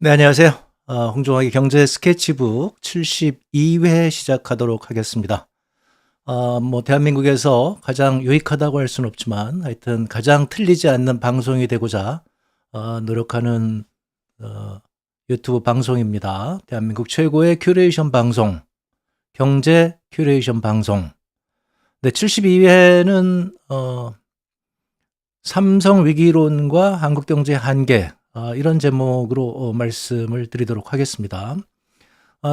네, 안녕하세요. 홍종학의 경제 스케치북 72회 시작하도록 하겠습니다. 대한민국에서 가장 유익하다고 할 수는 없지만 하여튼 가장 틀리지 않는 방송이 되고자 노력하는 유튜브 방송입니다. 대한민국 최고의 큐레이션 방송, 경제 큐레이션 방송. 네, 72회는 삼성 위기론과 한국 경제의 한계, 이런 제목으로 말씀을 드리도록 하겠습니다.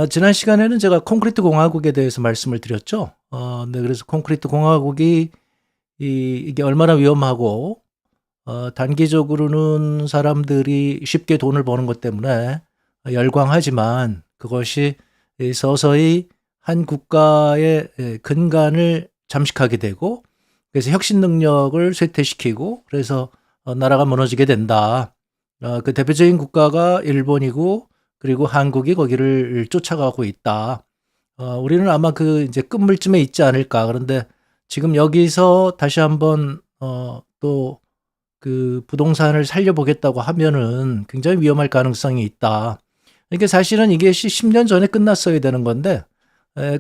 지난 시간에는 제가 콘크리트 공화국에 대해서 말씀을 드렸죠. 네, 그래서 콘크리트 공화국이 이게 얼마나 위험하고 단기적으로는 사람들이 쉽게 돈을 버는 것 때문에 열광하지만 그것이 서서히 한 국가의 근간을 잠식하게 되고 그래서 혁신 능력을 쇠퇴시키고 그래서 나라가 무너지게 된다. 그 대표적인 국가가 일본이고 그리고 한국이 거기를 쫓아가고 있다. 우리는 아마 그 이제 끝물쯤에 있지 않을까. 그런데 지금 여기서 다시 한번 또 그 부동산을 살려보겠다고 하면은 굉장히 위험할 가능성이 있다. 그러니까 사실은 이게 10년 전에 끝났어야 되는 건데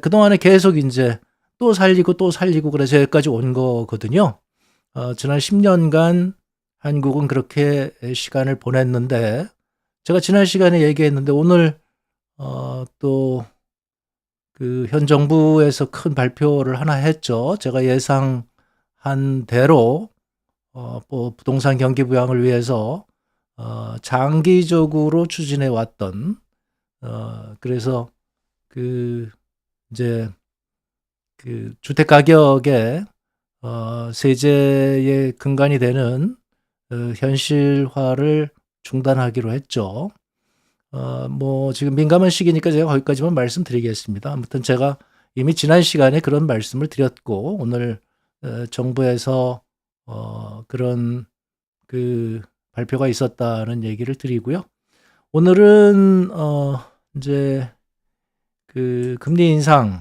그동안에 계속 이제 또 살리고 또 살리고 그래서 여기까지 온 거거든요. 지난 10년간 한국은 그렇게 시간을 보냈는데 제가 지난 시간에 얘기했는데 오늘 또 그 현 정부에서 큰 발표를 하나 했죠. 제가 예상한 대로 뭐 부동산 경기 부양을 위해서 장기적으로 추진해 왔던 그래서 그 이제 그 주택 가격의 세제의 근간이 되는 현실화를 중단하기로 했죠. 지금 민감한 시기니까 제가 거기까지만 말씀드리겠습니다. 아무튼 제가 이미 지난 시간에 그런 말씀을 드렸고 오늘 정부에서 그런 그 발표가 있었다는 얘기를 드리고요. 오늘은 이제 그 금리 인상이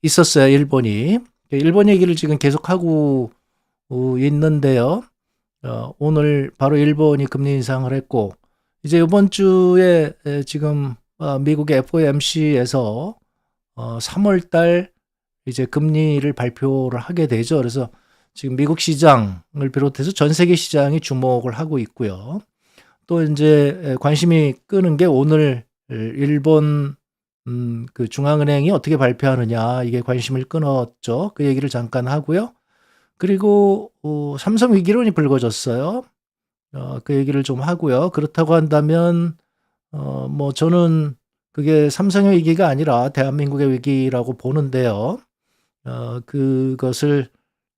있었어요, 일본이. 일본 얘기를 지금 계속하고 있는데요. 오늘 바로 일본이 금리 인상을 했고 이제 이번 주에 지금 미국의 FOMC에서 3월 달 이제 금리를 발표를 하게 되죠. 그래서 지금 미국 시장을 비롯해서 전 세계 시장이 주목을 하고 있고요. 또 이제 관심이 끄는 게 오늘 일본 그 중앙은행이 어떻게 발표하느냐, 이게 관심을 끊었죠. 그 얘기를 잠깐 하고요. 그리고 삼성 위기론이 불거졌어요. 그 얘기를 좀 하고요. 그렇다고 한다면 뭐 저는 그게 삼성의 위기가 아니라 대한민국의 위기라고 보는데요. 그것을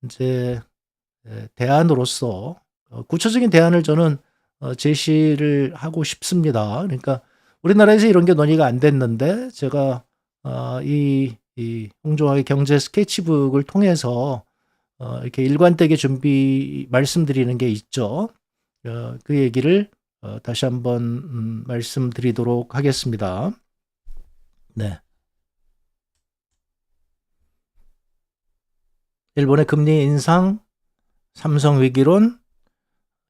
이제 대안으로서 구체적인 대안을 저는 제시를 하고 싶습니다. 그러니까 우리나라에서 이런 게 논의가 안 됐는데 제가 이 홍종학의 경제 스케치북을 통해서 이렇게 일관되게 말씀드리는 게 있죠. 그 얘기를 다시 한번 말씀드리도록 하겠습니다. 네. 일본의 금리 인상, 삼성 위기론,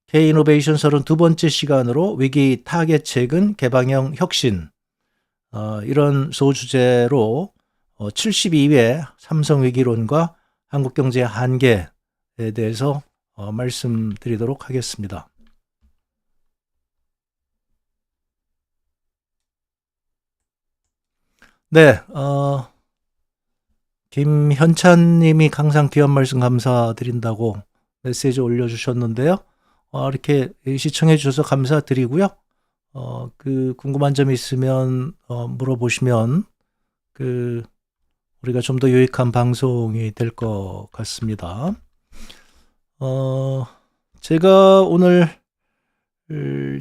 K이노베이션 32번째 시간으로 위기 타겟책은 개방형 혁신, 이런 소주제로 72회 삼성 위기론과 한국 경제의 한계에 대해서 말씀드리도록 하겠습니다. 네, 김현찬 님이 항상 귀한 말씀 감사드린다고 메시지 올려주셨는데요. 이렇게 시청해 주셔서 감사드리고요. 그 궁금한 점 있으면 물어보시면 우리가 좀 더 유익한 방송이 될 것 같습니다. 제가 오늘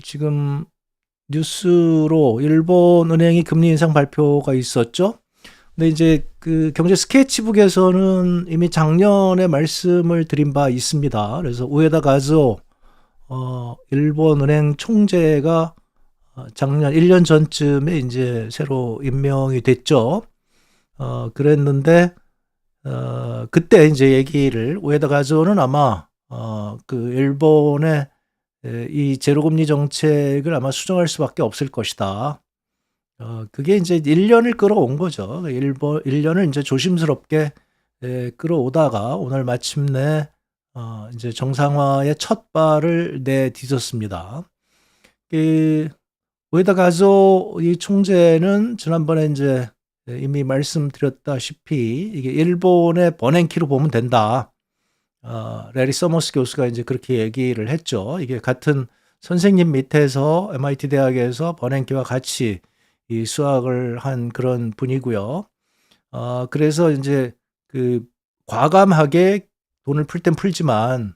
지금 뉴스로 일본 은행이 금리 인상 발표가 있었죠. 근데 이제 그 경제 스케치북에서는 이미 작년에 말씀을 드린 바 있습니다. 그래서 우에다 가즈오 일본 은행 총재가 작년 1년 전쯤에 이제 새로 임명이 됐죠. 그랬는데 그때 이제 얘기를 우에다 가즈오는 아마 그 일본의 이 제로금리 정책을 아마 수정할 수밖에 없을 것이다. 그게 이제 1년을 끌어온 거죠. 1년을 이제 조심스럽게 끌어오다가 오늘 마침내 이제 정상화의 첫 발을 내딛었습니다. 우에다 가즈오 이 총재는 지난번에 이제 이미 말씀드렸다시피 이게 일본의 버냉키로 보면 된다. 레리 서머스 교수가 이제 그렇게 얘기를 했죠. 이게 같은 선생님 밑에서 MIT 대학에서 버냉키와 같이 이 수학을 한 그런 분이고요. 그래서 이제 그 과감하게 돈을 풀 땐 풀지만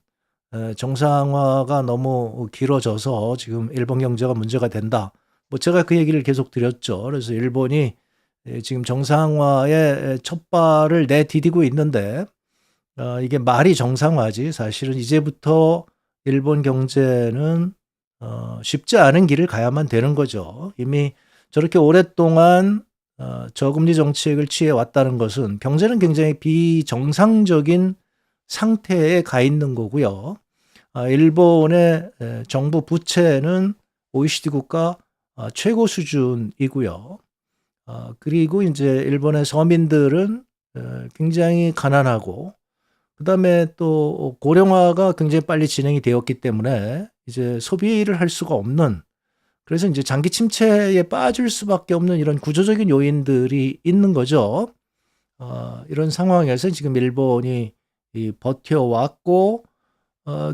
정상화가 너무 길어져서 지금 일본 경제가 문제가 된다. 뭐 제가 그 얘기를 계속 드렸죠. 그래서 일본이 지금 정상화의 첫 발을 내디디고 있는데 이게 말이 정상화지 사실은 이제부터 일본 경제는 쉽지 않은 길을 가야만 되는 거죠. 이미 저렇게 오랫동안 저금리 정책을 취해 왔다는 것은 경제는 굉장히 비정상적인 상태에 가 있는 거고요. 일본의 정부 부채는 OECD 국가 최고 수준이고요. 그리고 이제 일본의 서민들은 굉장히 가난하고 그다음에 또 고령화가 굉장히 빨리 진행이 되었기 때문에 이제 소비를 할 수가 없는, 그래서 이제 장기 침체에 빠질 수밖에 없는 이런 구조적인 요인들이 있는 거죠. 이런 상황에서 지금 일본이 버텨왔고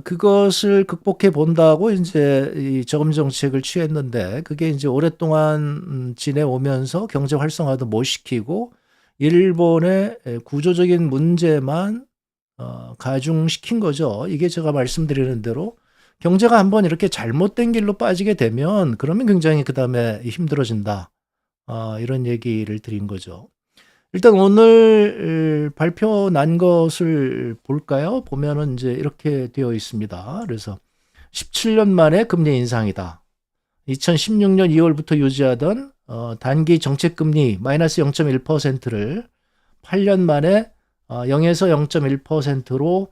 그것을 극복해 본다고 이제 이 저금리 정책을 취했는데 그게 이제 오랫동안 지내오면서 경제 활성화도 못 시키고 일본의 구조적인 문제만 가중시킨 거죠. 이게 제가 말씀드리는 대로 경제가 한번 이렇게 잘못된 길로 빠지게 되면 그러면 굉장히 그다음에 힘들어진다. 이런 얘기를 드린 거죠. 일단 오늘 발표 난 것을 볼까요? 보면은 이제 이렇게 되어 있습니다. 그래서 17년 만에 금리 인상이다. 2016년 2월부터 유지하던 단기 정책 금리 마이너스 0.1%를 8년 만에 0에서 0.1%로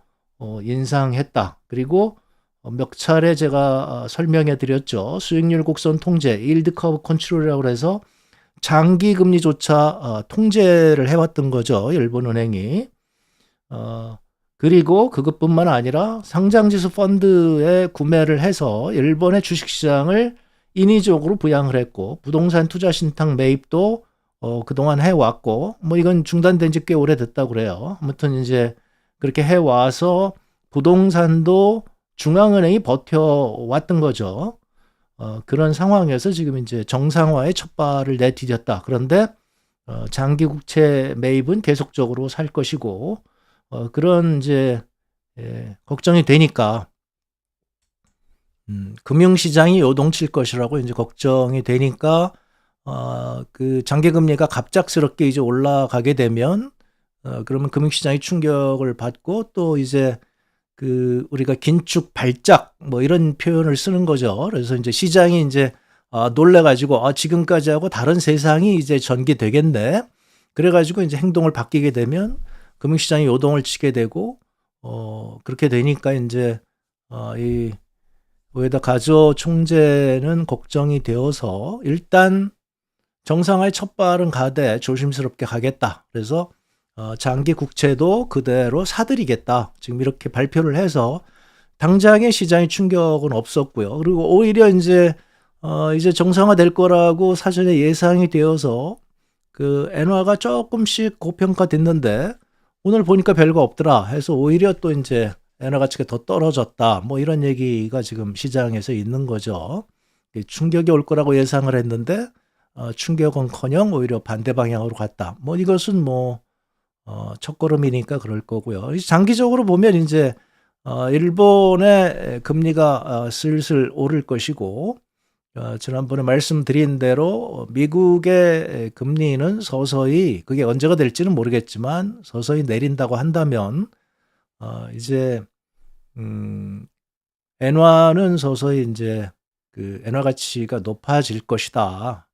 인상했다. 그리고 몇 차례 제가 설명해 드렸죠. 수익률 곡선 통제, 일드 커브 컨트롤이라고 해서 장기 금리조차 통제를 해왔던 거죠. 일본은행이. 그리고 그것뿐만 아니라 상장지수 펀드에 구매를 해서 일본의 주식시장을 인위적으로 부양을 했고, 부동산 투자 신탁 매입도 그동안 해왔고, 뭐 이건 중단된 지 꽤 오래됐다고 그래요. 아무튼 이제 그렇게 해와서 부동산도 중앙은행이 버텨왔던 거죠. 그런 상황에서 지금 이제 정상화의 첫 발을 내디뎠다. 그런데 장기 국채 매입은 계속적으로 살 것이고, 그런 이제 걱정이 되니까 금융시장이 요동칠 것이라고 이제 걱정이 되니까 그 장기금리가 갑작스럽게 이제 올라가게 되면 그러면 금융시장이 충격을 받고 또 이제 그 우리가 긴축 발작 뭐 이런 표현을 쓰는 거죠. 그래서 이제 시장이 이제 놀래가지고 지금까지 하고 다른 세상이 이제 전개되겠네. 그래가지고 이제 행동을 바뀌게 되면 금융시장이 요동을 치게 되고 그렇게 되니까 이제 이 우에다 가즈오 총재는 걱정이 되어서 일단 정상화의 첫 발은 가되 조심스럽게 가겠다. 그래서 장기 국채도 그대로 사들이겠다. 지금 이렇게 발표를 해서 당장의 시장의 충격은 없었고요. 그리고 오히려 이제 정상화 될 거라고 사전에 예상이 되어서 그 엔화가 조금씩 고평가됐는데 오늘 보니까 별거 없더라 해서 오히려 또 이제 엔화 가치가 더 떨어졌다. 뭐 이런 얘기가 지금 시장에서 있는 거죠. 충격이 올 거라고 예상을 했는데 충격은커녕 오히려 반대 방향으로 갔다. 뭐 이것은 뭐 첫걸음이니까 그럴 거고요. 장기적으로 보면 이제 일본의 금리가 슬슬 오를 것이고 지난번에 말씀드린 대로 미국의 금리는 서서히 그게 언제가 될지는 모르겠지만 서서히 내린다고 한다면 이제 엔화는 서서히 이제 그 엔화 가치가 높아질 것이다.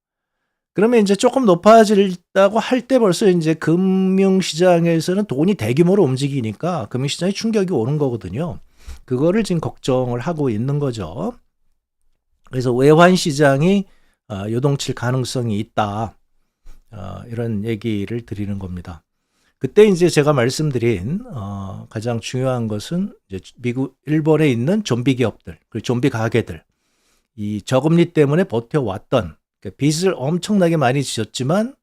그러면 이제 조금 높아진다고 할 때 벌써 이제 금융시장에서는 돈이 대규모로 움직이니까 금융시장에 충격이 오는 거거든요. 그거를 지금 걱정을 하고 있는 거죠. 그래서 외환시장이 요동칠 가능성이 있다. 이런 얘기를 드리는 겁니다. 그때 이제 제가 말씀드린 가장 중요한 것은 이제 일본에 있는 좀비 기업들, 그리고 좀비 가게들, 이 저금리 때문에 버텨왔던 빚을 엄청나게 많이 지었지만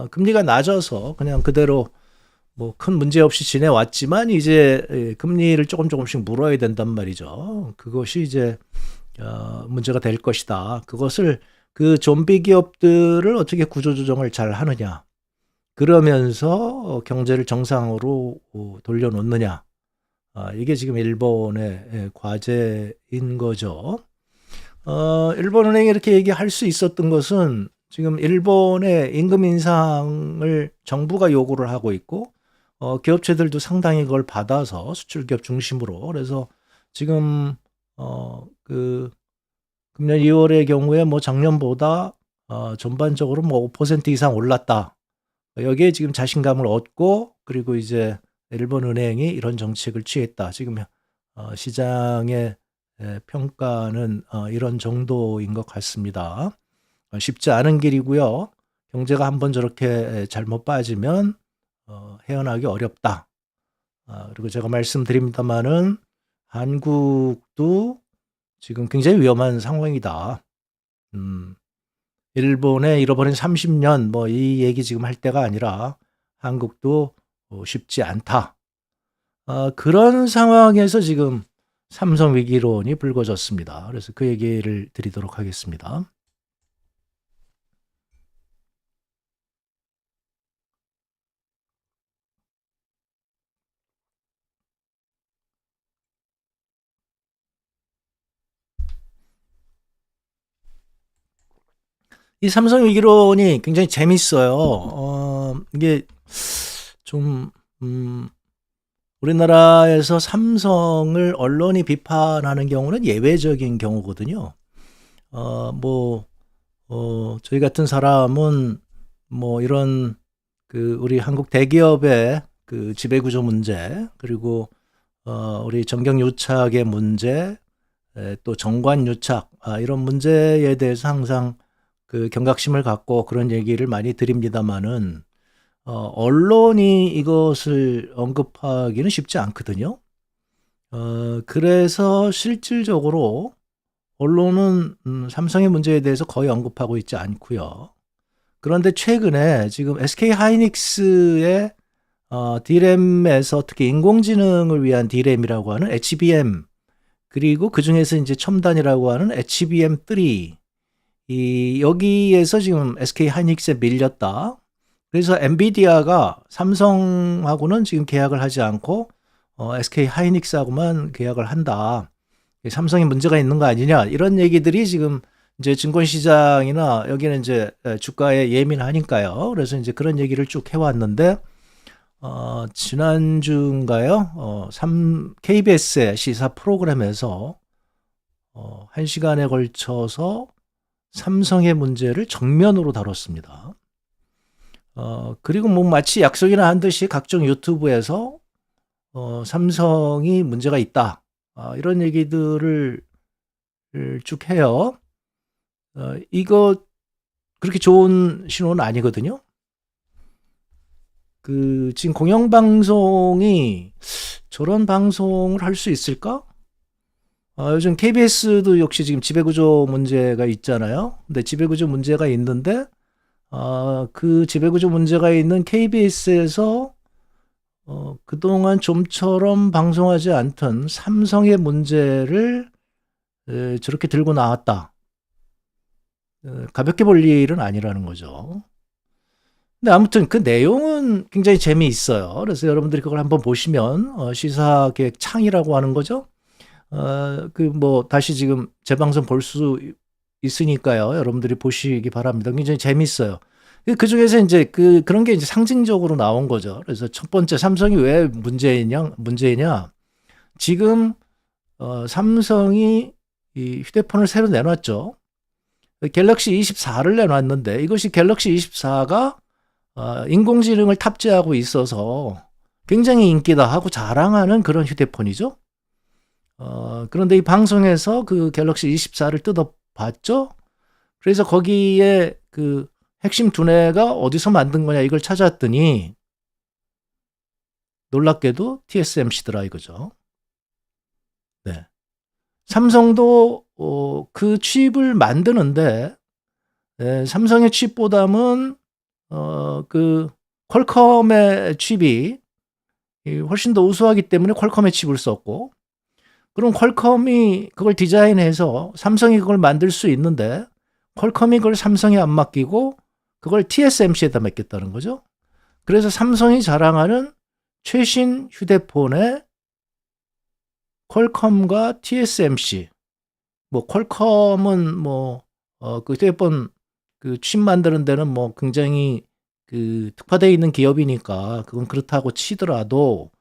금리가 낮아서 그냥 그대로 뭐 큰 문제 없이 지내왔지만 이제 금리를 조금씩 물어야 된단 말이죠. 그것이 이제 문제가 될 것이다. 그것을 그 좀비 기업들을 어떻게 구조조정을 잘 하느냐. 그러면서 경제를 정상으로 돌려놓느냐. 이게 지금 일본의 과제인 거죠. 일본은행이 이렇게 얘기할 수 있었던 것은 지금 일본의 임금 인상을 정부가 요구를 하고 있고 기업체들도 상당히 그걸 받아서 수출기업 중심으로 그래서 지금 그 금년 2월의 경우에 뭐 작년보다 전반적으로 뭐 5% 이상 올랐다. 여기에 지금 자신감을 얻고 그리고 이제 일본 은행이 이런 정책을 취했다. 지금 시장의 평가는 이런 정도인 것 같습니다. 쉽지 않은 길이고요. 경제가 한번 저렇게 잘못 빠지면 헤어나기 어렵다. 그리고 제가 말씀드립니다마는 한국도 지금 굉장히 위험한 상황이다. 일본의 잃어버린 30년 뭐 이 얘기 지금 할 때가 아니라 한국도 쉽지 않다. 그런 상황에서 지금 삼성 위기론이 불거졌습니다. 그래서 그 얘기를 드리도록 하겠습니다. 이 삼성 위기론이 굉장히 재밌어요. 이게 좀 우리나라에서 삼성을 언론이 비판하는 경우는 예외적인 경우거든요. 저희 같은 사람은 뭐 이런 그 우리 한국 대기업의 그 지배구조 문제 그리고 우리 정경유착의 문제 또 정관유착 이런 문제에 대해서 항상 그 경각심을 갖고 그런 얘기를 많이 드립니다마는 언론이 이것을 언급하기는 쉽지 않거든요. 그래서 실질적으로 언론은 삼성의 문제에 대해서 거의 언급하고 있지 않고요. 그런데 최근에 지금 SK 하이닉스의 D램에서 특히 인공지능을 위한 D램이라고 하는 HBM, 그리고 그 중에서 이제 첨단이라고 하는 HBM3, 여기에서 지금 SK 하이닉스에 밀렸다. 그래서 엔비디아가 삼성하고는 지금 계약을 하지 않고 SK 하이닉스하고만 계약을 한다. 삼성이 문제가 있는 거 아니냐, 이런 얘기들이 지금 이제 증권시장이나 여기는 이제 주가에 예민하니까요. 그래서 이제 그런 얘기를 쭉 해왔는데 지난주인가요? KBS의 시사 프로그램에서 1시간에 걸쳐서 삼성의 문제를 정면으로 다뤘습니다. 그리고 뭐 마치 약속이나 한 듯이 각종 유튜브에서 삼성이 문제가 있다, 이런 얘기들을 쭉 해요. 이거 그렇게 좋은 신호는 아니거든요. 지금 공영방송이 저런 방송을 할 수 있을까? 요즘 KBS도 역시 지금 지배구조 문제가 있잖아요. 근데 지배구조 문제가 있는데, 그 지배구조 문제가 있는 KBS에서 그동안 좀처럼 방송하지 않던 삼성의 문제를 저렇게 들고 나왔다. 가볍게 볼 일은 아니라는 거죠. 근데 아무튼 그 내용은 굉장히 재미있어요. 그래서 여러분들이 그걸 한번 보시면 시사계획 창이라고 하는 거죠. 뭐 다시 지금 재방송 볼 수 있으니까요. 여러분들이 보시기 바랍니다. 굉장히 재미있어요. 그 중에서 이제 그런 게 이제 상징적으로 나온 거죠. 그래서 첫 번째, 삼성이 왜 문제냐? 지금 삼성이 이 휴대폰을 새로 내놨죠. 갤럭시 24를 내놨는데, 이것이 갤럭시 24가 인공지능을 탑재하고 있어서 굉장히 인기다 하고 자랑하는 그런 휴대폰이죠. 그런데 이 방송에서 그 갤럭시 24를 뜯어봤죠. 그래서 거기에 그 핵심 두뇌가 어디서 만든 거냐, 이걸 찾았더니 놀랍게도 TSMC더라 이거죠. 네. 삼성도 그 칩을 만드는데, 삼성의 칩보다는 그 퀄컴의 칩이 훨씬 더 우수하기 때문에 퀄컴의 칩을 썼고, 그럼 퀄컴이 그걸 디자인해서 삼성이 그걸 만들 수 있는데 퀄컴이 그걸 삼성에 안 맡기고 그걸 TSMC에다 맡겼다는 거죠. 그래서 삼성이 자랑하는 최신 휴대폰에 퀄컴과 TSMC, 뭐 퀄컴은 뭐 그 휴대폰 그 칩 만드는 데는 뭐 굉장히 그 특화되어 있는 기업이니까 그건 그렇다고 치더라도,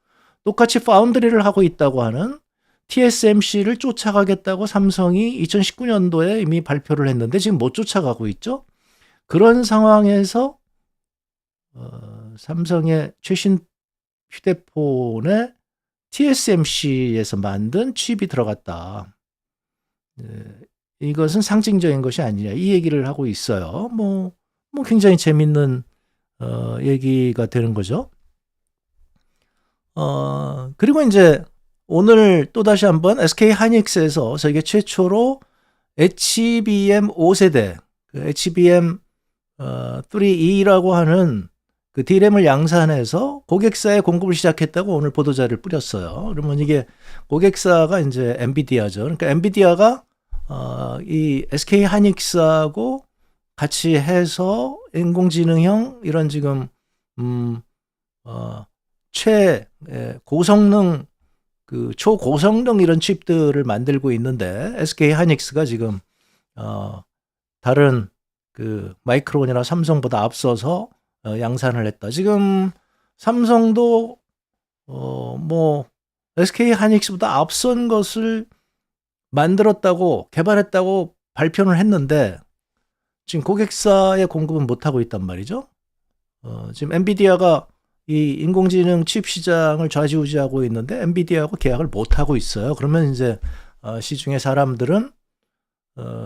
똑같이 파운드리를 하고 있다고 하는 TSMC를 쫓아가겠다고 삼성이 2019년도에 이미 발표를 했는데 지금 못 쫓아가고 있죠. 그런 상황에서 삼성의 최신 휴대폰에 TSMC에서 만든 칩이 들어갔다. 이것은 상징적인 것이 아니냐, 이 얘기를 하고 있어요. 뭐 굉장히 재밌는 얘기가 되는 거죠. 그리고 이제 오늘 또다시 한번 SK 하이닉스에서 세계 최초로 HBM 5세대, HBM 3E라고 하는 그 D램을 양산해서 고객사에 공급을 시작했다고 오늘 보도자를 뿌렸어요. 그러면 이게 고객사가 이제 엔비디아죠. 그러니까 엔비디아가 이 SK 하이닉스하고 같이 해서 인공지능형 이런 지금 최고성능 초고성능 이런 칩들을 만들고 있는데, SK 하이닉스가 지금 다른 그 마이크론이나 삼성보다 앞서서 양산을 했다. 지금 삼성도 뭐 SK 하이닉스보다 앞선 것을 만들었다고, 개발했다고 발표를 했는데 지금 고객사에 공급은 못하고 있단 말이죠. 지금 엔비디아가 이 인공지능 칩 시장을 좌지우지하고 있는데 엔비디아하고 계약을 못하고 있어요. 그러면 이제 시중의 사람들은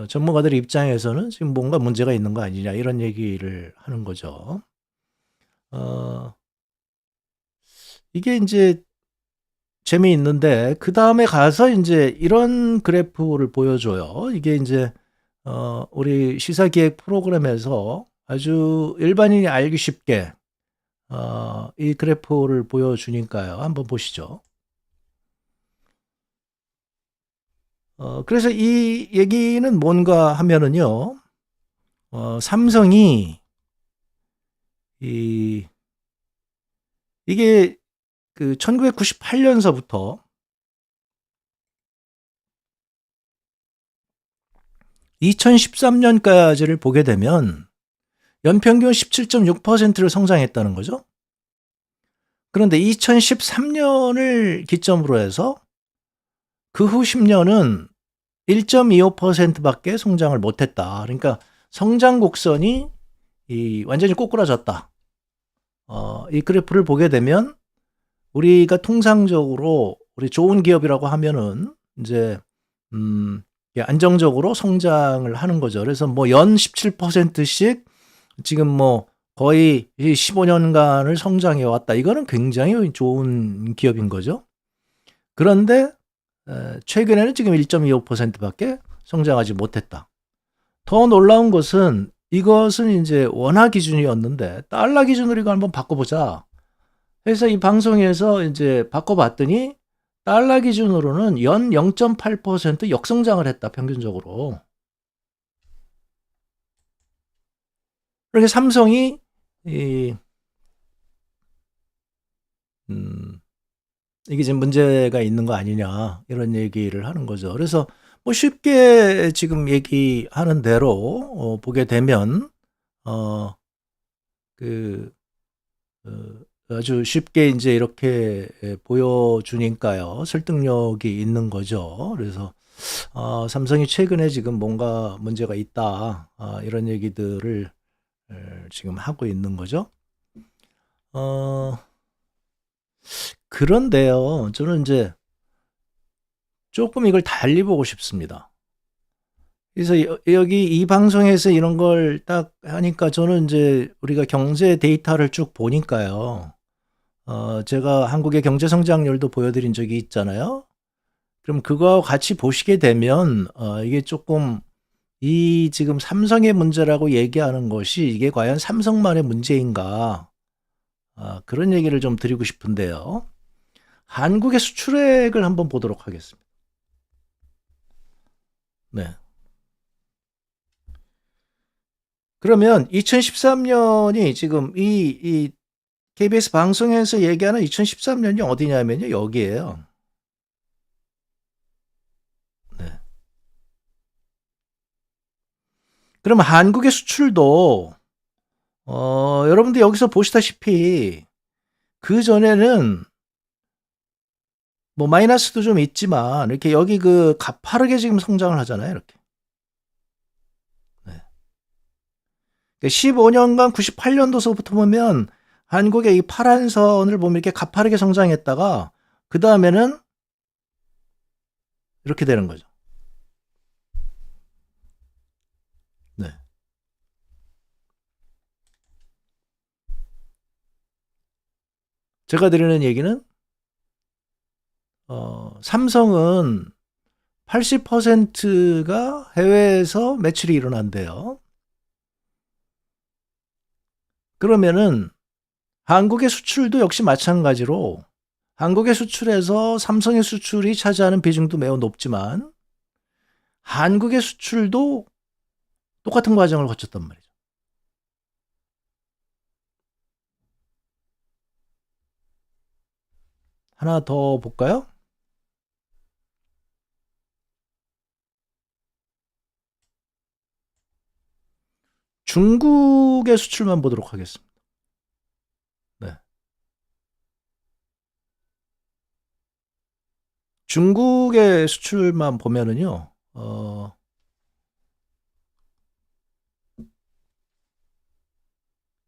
전문가들 입장에서는 지금 뭔가 문제가 있는 거 아니냐 이런 얘기를 하는 거죠. 어 이게 인제 재미있는데 그다음에 가서 인제 이런 그래프를 보여줘요. 이게 인제 우리 시사기획 프로그램에서 아주 일반인이 알기 쉽게 이 그래프를 보여주니까요. 한번 보시죠. 그래서 이 얘기는 뭔가 하면은요. 삼성이 이 이게 그 1998 년서부터 2013 년까지를 보게 되면 연평균 17.6%를 성장했다는 거죠. 그런데 2013 년을 기점으로 해서 그 후 10 년은 1.25% 밖에 성장을 못 했다. 그러니까 성장 곡선이 완전히 꼬꾸라졌다. 이 그래프를 보게 되면 우리가 통상적으로 우리 좋은 기업이라고 하면은 인제 안정적으로 성장을 하는 거죠. 그래서 뭐 연 17% 씩 지금 뭐 거의 이 15 년간을 성장해 왔다. 이거는 굉장히 좋은 기업인 거죠. 그런데 최근에는 지금 1.25% 밖에 성장하지 못했다. 더 놀라운 것은 이것은 인제 원화 기준이었는데 달러 기준으로 이거 한번 바꿔 보자. 그래서 이 방송에서 인제 바꿔 봤더니 달러 기준으로는 연 0.8% 역성장을 했다 평균적으로. 그렇게 삼성이 이 이게 지금 문제가 있는 거 아니냐 이런 얘기를 하는 거죠. 그래서 뭐 쉽게 지금 얘기하는 대로 보게 되면 어 그 아주 쉽게 인제 이렇게 보여주니까요. 설득력이 있는 거죠. 그래서 삼성이 최근에 지금 뭔가 문제가 있다. 이런 얘기들을 지금 하고 있는 거죠. 어 그런데요. 저는 인제 쪼끔 이걸 달리 보고 싶습니다. 그래서 여기 이 방송에서 이런 걸 딱 하니까 저는 인제 우리가 경제 데이터를 쭉 보니까요. 제가 한국의 경제 성장률도 보여드린 적이 있잖아요. 그럼 그거하고 같이 보시게 되면 이게 쪼끔 이 지금 삼성의 문제라고 얘기하는 것이 이게 과연 삼성만의 문제인가? 그런 얘기를 좀 드리고 싶은데요. 한국의 수출액을 한번 보도록 하겠습니다. 네. 그러면 2013 년이 지금 이 KBS 방송에서 얘기하는 2013 년이 어디냐면요. 여기예요. 네. 그럼 한국의 수출도 여러분들 여기서 보시다시피 그전에는 뭐 마이너스도 좀 있지만 이렇게 여기 그 가파르게 지금 성장을 하잖아요, 이렇게. 네. 그 15 년간 98 년도서부터 보면 한국의 이 파란 선을 보면 이렇게 가파르게 성장했다가 그다음에는 이렇게 되는 거죠. 네. 제가 드리는 얘기는 삼성은 80%가 해외에서 매출이 일어난대요. 그러면은 한국의 수출도 역시 마찬가지로 한국의 수출에서 삼성의 수출이 차지하는 비중도 매우 높지만 한국의 수출도 똑같은 과정을 거쳤단 말이죠. 하나 더 볼까요? 중국의 수출만 보도록 하겠습니다. 네. 중국의 수출만 보면은요.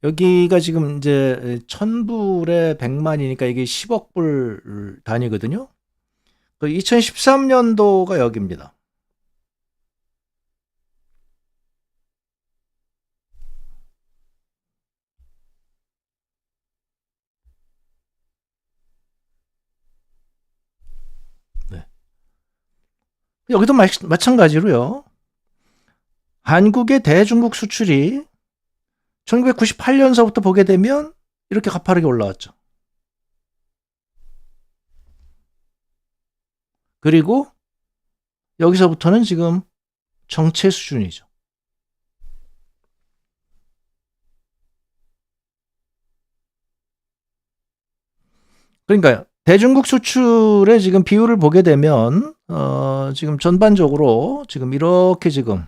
여기가 지금 인제 1,000불에 100만이니까 이게 10억 불 단위거든요. 그 2013 년도가 여기입니다. 여기도 마찬가지로요. 한국의 대중국 수출이 1998년서부터 보게 되면 이렇게 가파르게 올라왔죠. 그리고 여기서부터는 지금 정체 수준이죠. 그러니까요. 대중국 수출의 지금 비율을 보게 되면 지금 전반적으로 지금 이렇게 지금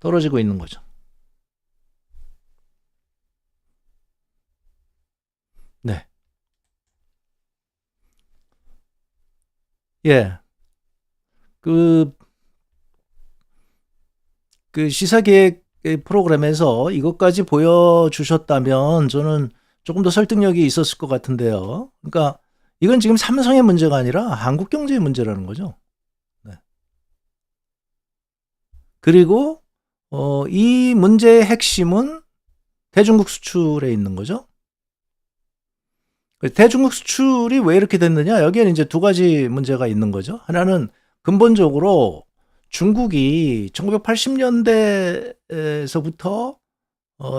떨어지고 있는 거죠. 네. 예. 그 시사기획 프로그램에서 이것까지 보여주셨다면 저는 조금 더 설득력이 있었을 것 같은데요. 그러니까 이건 지금 삼성의 문제가 아니라 한국 경제의 문제라는 거죠. 네. 그리고 이 문제의 핵심은 대중국 수출에 있는 거죠. 대중국 수출이 왜 이렇게 됐느냐? 여기에는 이제 두 가지 문제가 있는 거죠. 하나는 근본적으로 중국이 1980년대에서부터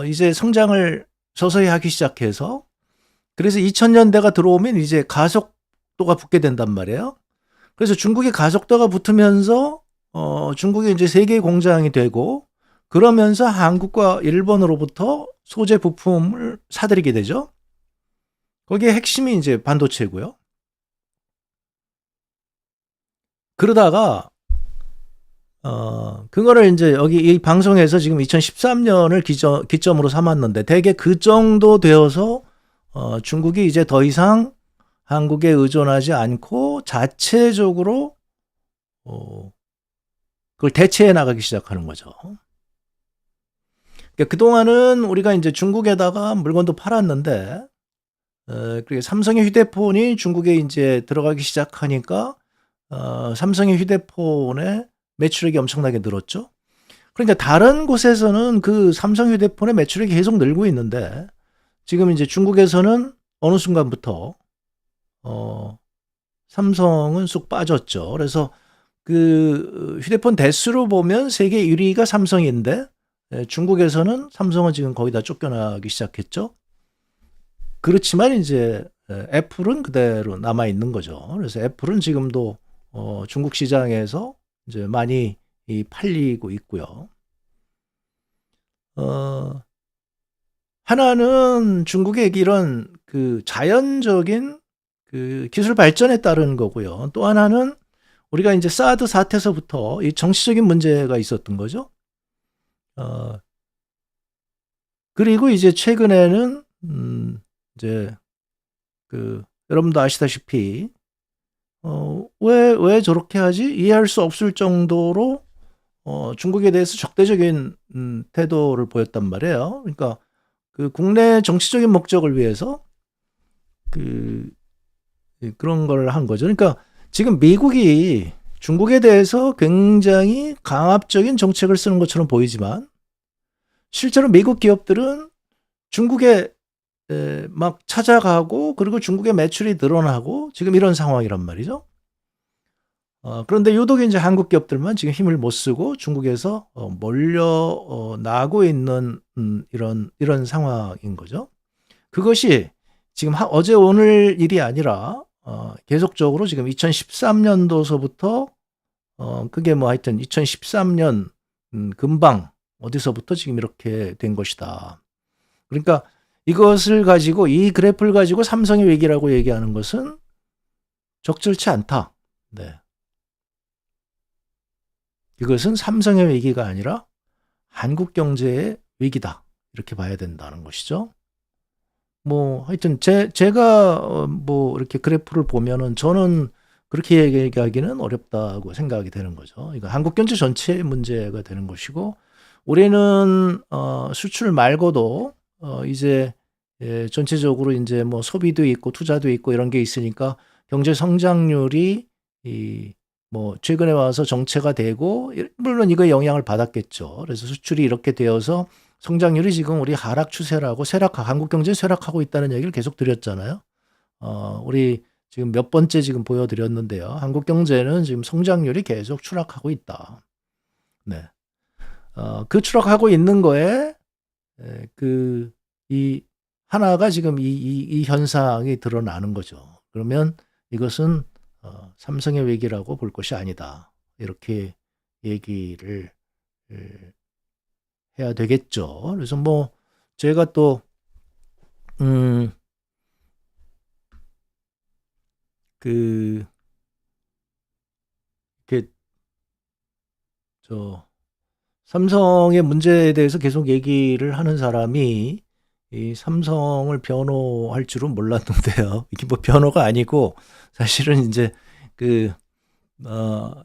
이제 성장을 서서히 하기 시작해서 그래서 2000년대가 들어오면 이제 가속도가 붙게 된단 말이에요. 그래서 중국이 가속도가 붙으면서 중국이 이제 세계 공장이 되고 그러면서 한국과 일본으로부터 소재 부품을 사들이게 되죠. 거기에 핵심이 이제 반도체고요. 그러다가 그거를 이제 여기 이 방송에서 지금 2013년을 기점으로 삼았는데 대개 그 정도 되어서 중국이 이제 더 이상 한국에 의존하지 않고 자체적으로 그걸 대체해 나가기 시작하는 거죠. 그러니까 그동안은 우리가 이제 중국에다가 물건도 팔았는데 그리고 삼성의 휴대폰이 중국에 이제 들어가기 시작하니까 삼성의 휴대폰의 매출액이 엄청나게 늘었죠. 그러니까 다른 곳에서는 그 삼성 휴대폰의 매출액이 계속 늘고 있는데 지금 이제 중국에서는 어느 순간부터 삼성은 쑥 빠졌죠. 그래서 그 휴대폰 대수로 보면 세계 1위가 삼성인데 중국에서는 삼성은 지금 거의 다 쫓겨나기 시작했죠. 그렇지만 이제 애플은 그대로 남아 있는 거죠. 그래서 애플은 지금도 중국 시장에서 이제 많이 팔리고 있고요. 하나는 중국의 이런 그 자연적인 그 기술 발전에 따른 거고요. 또 하나는 우리가 이제 사드 사태서부터 이 정치적인 문제가 있었던 거죠. 그리고 이제 최근에는 이제 그 여러분도 아시다시피 왜 저렇게 하지? 이해할 수 없을 정도로 중국에 대해서 적대적인 태도를 보였단 말이에요. 그러니까 그 국내 정치적인 목적을 위해서 그런 걸 한 거죠. 그러니까 지금 미국이 중국에 대해서 굉장히 강압적인 정책을 쓰는 것처럼 보이지만 실제로 미국 기업들은 중국에 막 찾아가고 그리고 중국의 매출이 늘어나고 지금 이런 상황이란 말이죠. 그런데 유독 이제 한국 기업들만 지금 힘을 못 쓰고 중국에서 몰려 나고 있는 이런 상황인 거죠. 그것이 지금 어제 오늘 일이 아니라 계속적으로 지금 2013년도서부터 그게 뭐 하여튼 2013년 금방 어디서부터 지금 이렇게 된 것이다. 그러니까 이것을 가지고 이 그래프를 가지고 삼성의 위기라고 얘기하는 것은 적절치 않다. 네. 이것은 삼성의 위기가 아니라 한국 경제의 위기다. 이렇게 봐야 된다는 것이죠. 뭐 하여튼 제가 뭐 이렇게 그래프를 보면은 저는 그렇게 얘기하기는 어렵다고 생각이 되는 거죠. 이거 한국 경제 전체의 문제가 되는 것이고 우리는 수출 말고도 이제 전체적으로 이제 뭐 소비도 있고 투자도 있고 이런 게 있으니까 경제 성장률이 뭐 최근에 와서 정체가 되고 물론 이거에 영향을 받았겠죠. 그래서 수출이 이렇게 되어서 성장률이 지금 우리 하락 추세라고 한국 경제 쇠락하고 있다는 얘기를 계속 드렸잖아요. 우리 지금 몇 번째 지금 보여드렸는데요. 한국 경제는 지금 성장률이 계속 추락하고 있다. 네. 그 추락하고 있는 거에 이 하나가 지금 이 현상이 드러나는 거죠. 그러면 이것은 삼성의 위기라고 볼 것이 아니다. 이렇게 얘기를 해야 되겠죠. 그래서 뭐 제가 또 이렇게 삼성의 문제에 대해서 계속 얘기를 하는 사람이 이 삼성을 변호할 줄은 몰랐는데요. 이게 뭐 변호가 아니고 사실은 이제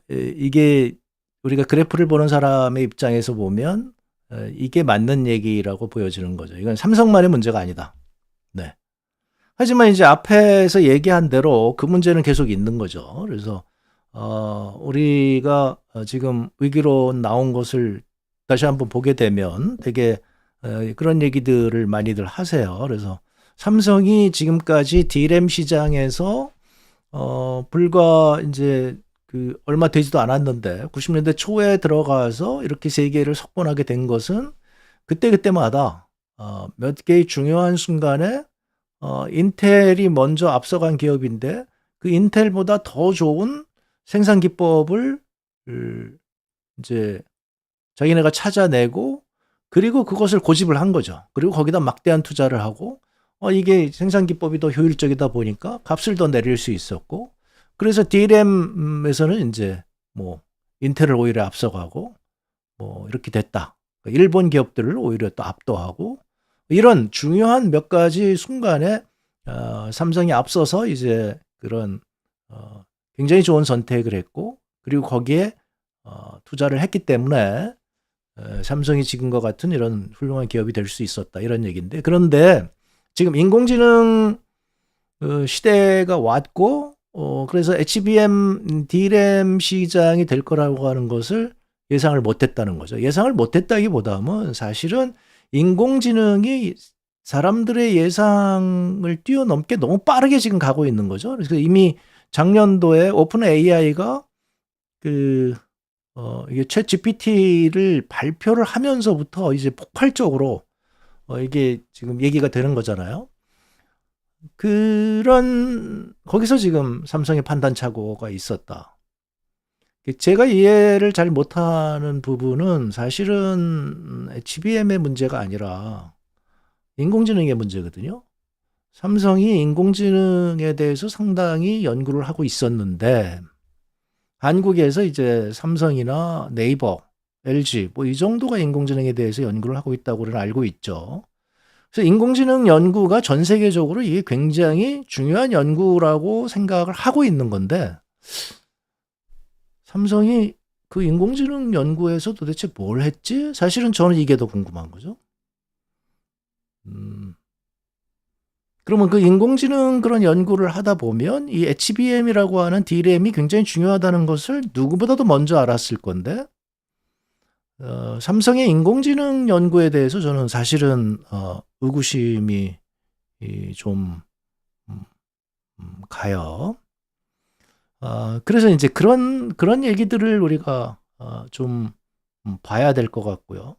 이게 우리가 그래프를 보는 사람의 입장에서 보면 이게 맞는 얘기라고 보여지는 거죠. 이건 삼성만의 문제가 아니다. 네. 하지만 이제 앞에서 얘기한 대로 그 문제는 계속 있는 거죠. 그래서 우리가 지금 위기로 나온 것을 다시 한번 보게 되면 되게 그런 얘기들을 많이들 하세요. 그래서 삼성이 지금까지 D램 시장에서 불과 이제 얼마 되지도 않았는데 90년대 초에 들어가서 이렇게 세계를 석권하게 된 것은 그때마다 몇 개의 중요한 순간에 인텔이 먼저 앞서간 기업인데 그 인텔보다 더 좋은 생산 기법을 이제 자기네가 찾아내고 그리고 그것을 고집을 한 거죠. 그리고 거기다 막대한 투자를 하고 이게 생산 기법이 더 효율적이다 보니까 값을 더 내릴 수 있었고 그래서 D램에서는 이제 뭐 인텔을 오히려 앞서가고 뭐 이렇게 됐다. 일본 기업들을 오히려 또 압도하고 이런 중요한 몇 가지 순간에 삼성이 앞서서 이제 그런 굉장히 좋은 선택을 했고 그리고 거기에 투자를 했기 때문에 삼성이 지금과 같은 이런 훌륭한 기업이 될 수 있었다 이런 얘기인데 그런데 지금 인공지능 시대가 왔고 그래서 HBM D램 시장이 될 거라고 하는 것을 예상을 못했다는 거죠. 예상을 못했다기보다는 사실은 인공지능이 사람들의 예상을 뛰어넘게 너무 빠르게 지금 가고 있는 거죠. 그래서 이미 작년도에 오픈 AI가 이게 챗 GPT를 발표를 하면서부터 이제 폭발적으로 이게 지금 얘기가 되는 거잖아요. 거기서 지금 삼성의 판단 착오가 있었다. 제가 이해를 잘 못하는 부분은 사실은 HBM의 문제가 아니라 인공지능의 문제거든요. 삼성이 인공지능에 대해서 상당히 연구를 하고 있었는데 한국에서 이제 삼성이나 네이버, LG 뭐 이 정도가 인공지능에 대해서 연구를 하고 있다고는 알고 있죠. 그래서 인공지능 연구가 전 세계적으로 이게 굉장히 중요한 연구라고 생각을 하고 있는 건데 삼성이 그 인공지능 연구에서 도대체 뭘 했지? 사실은 저는 이게 더 궁금한 거죠. 그러면 그 인공지능 그런 연구를 하다 보면 이 HBM이라고 하는 D램이 굉장히 중요하다는 것을 누구보다도 먼저 알았을 건데 삼성의 인공지능 연구에 대해서 저는 사실은 의구심이 좀 가요. 그래서 이제 그런 얘기들을 우리가 좀 봐야 될 것 같고요.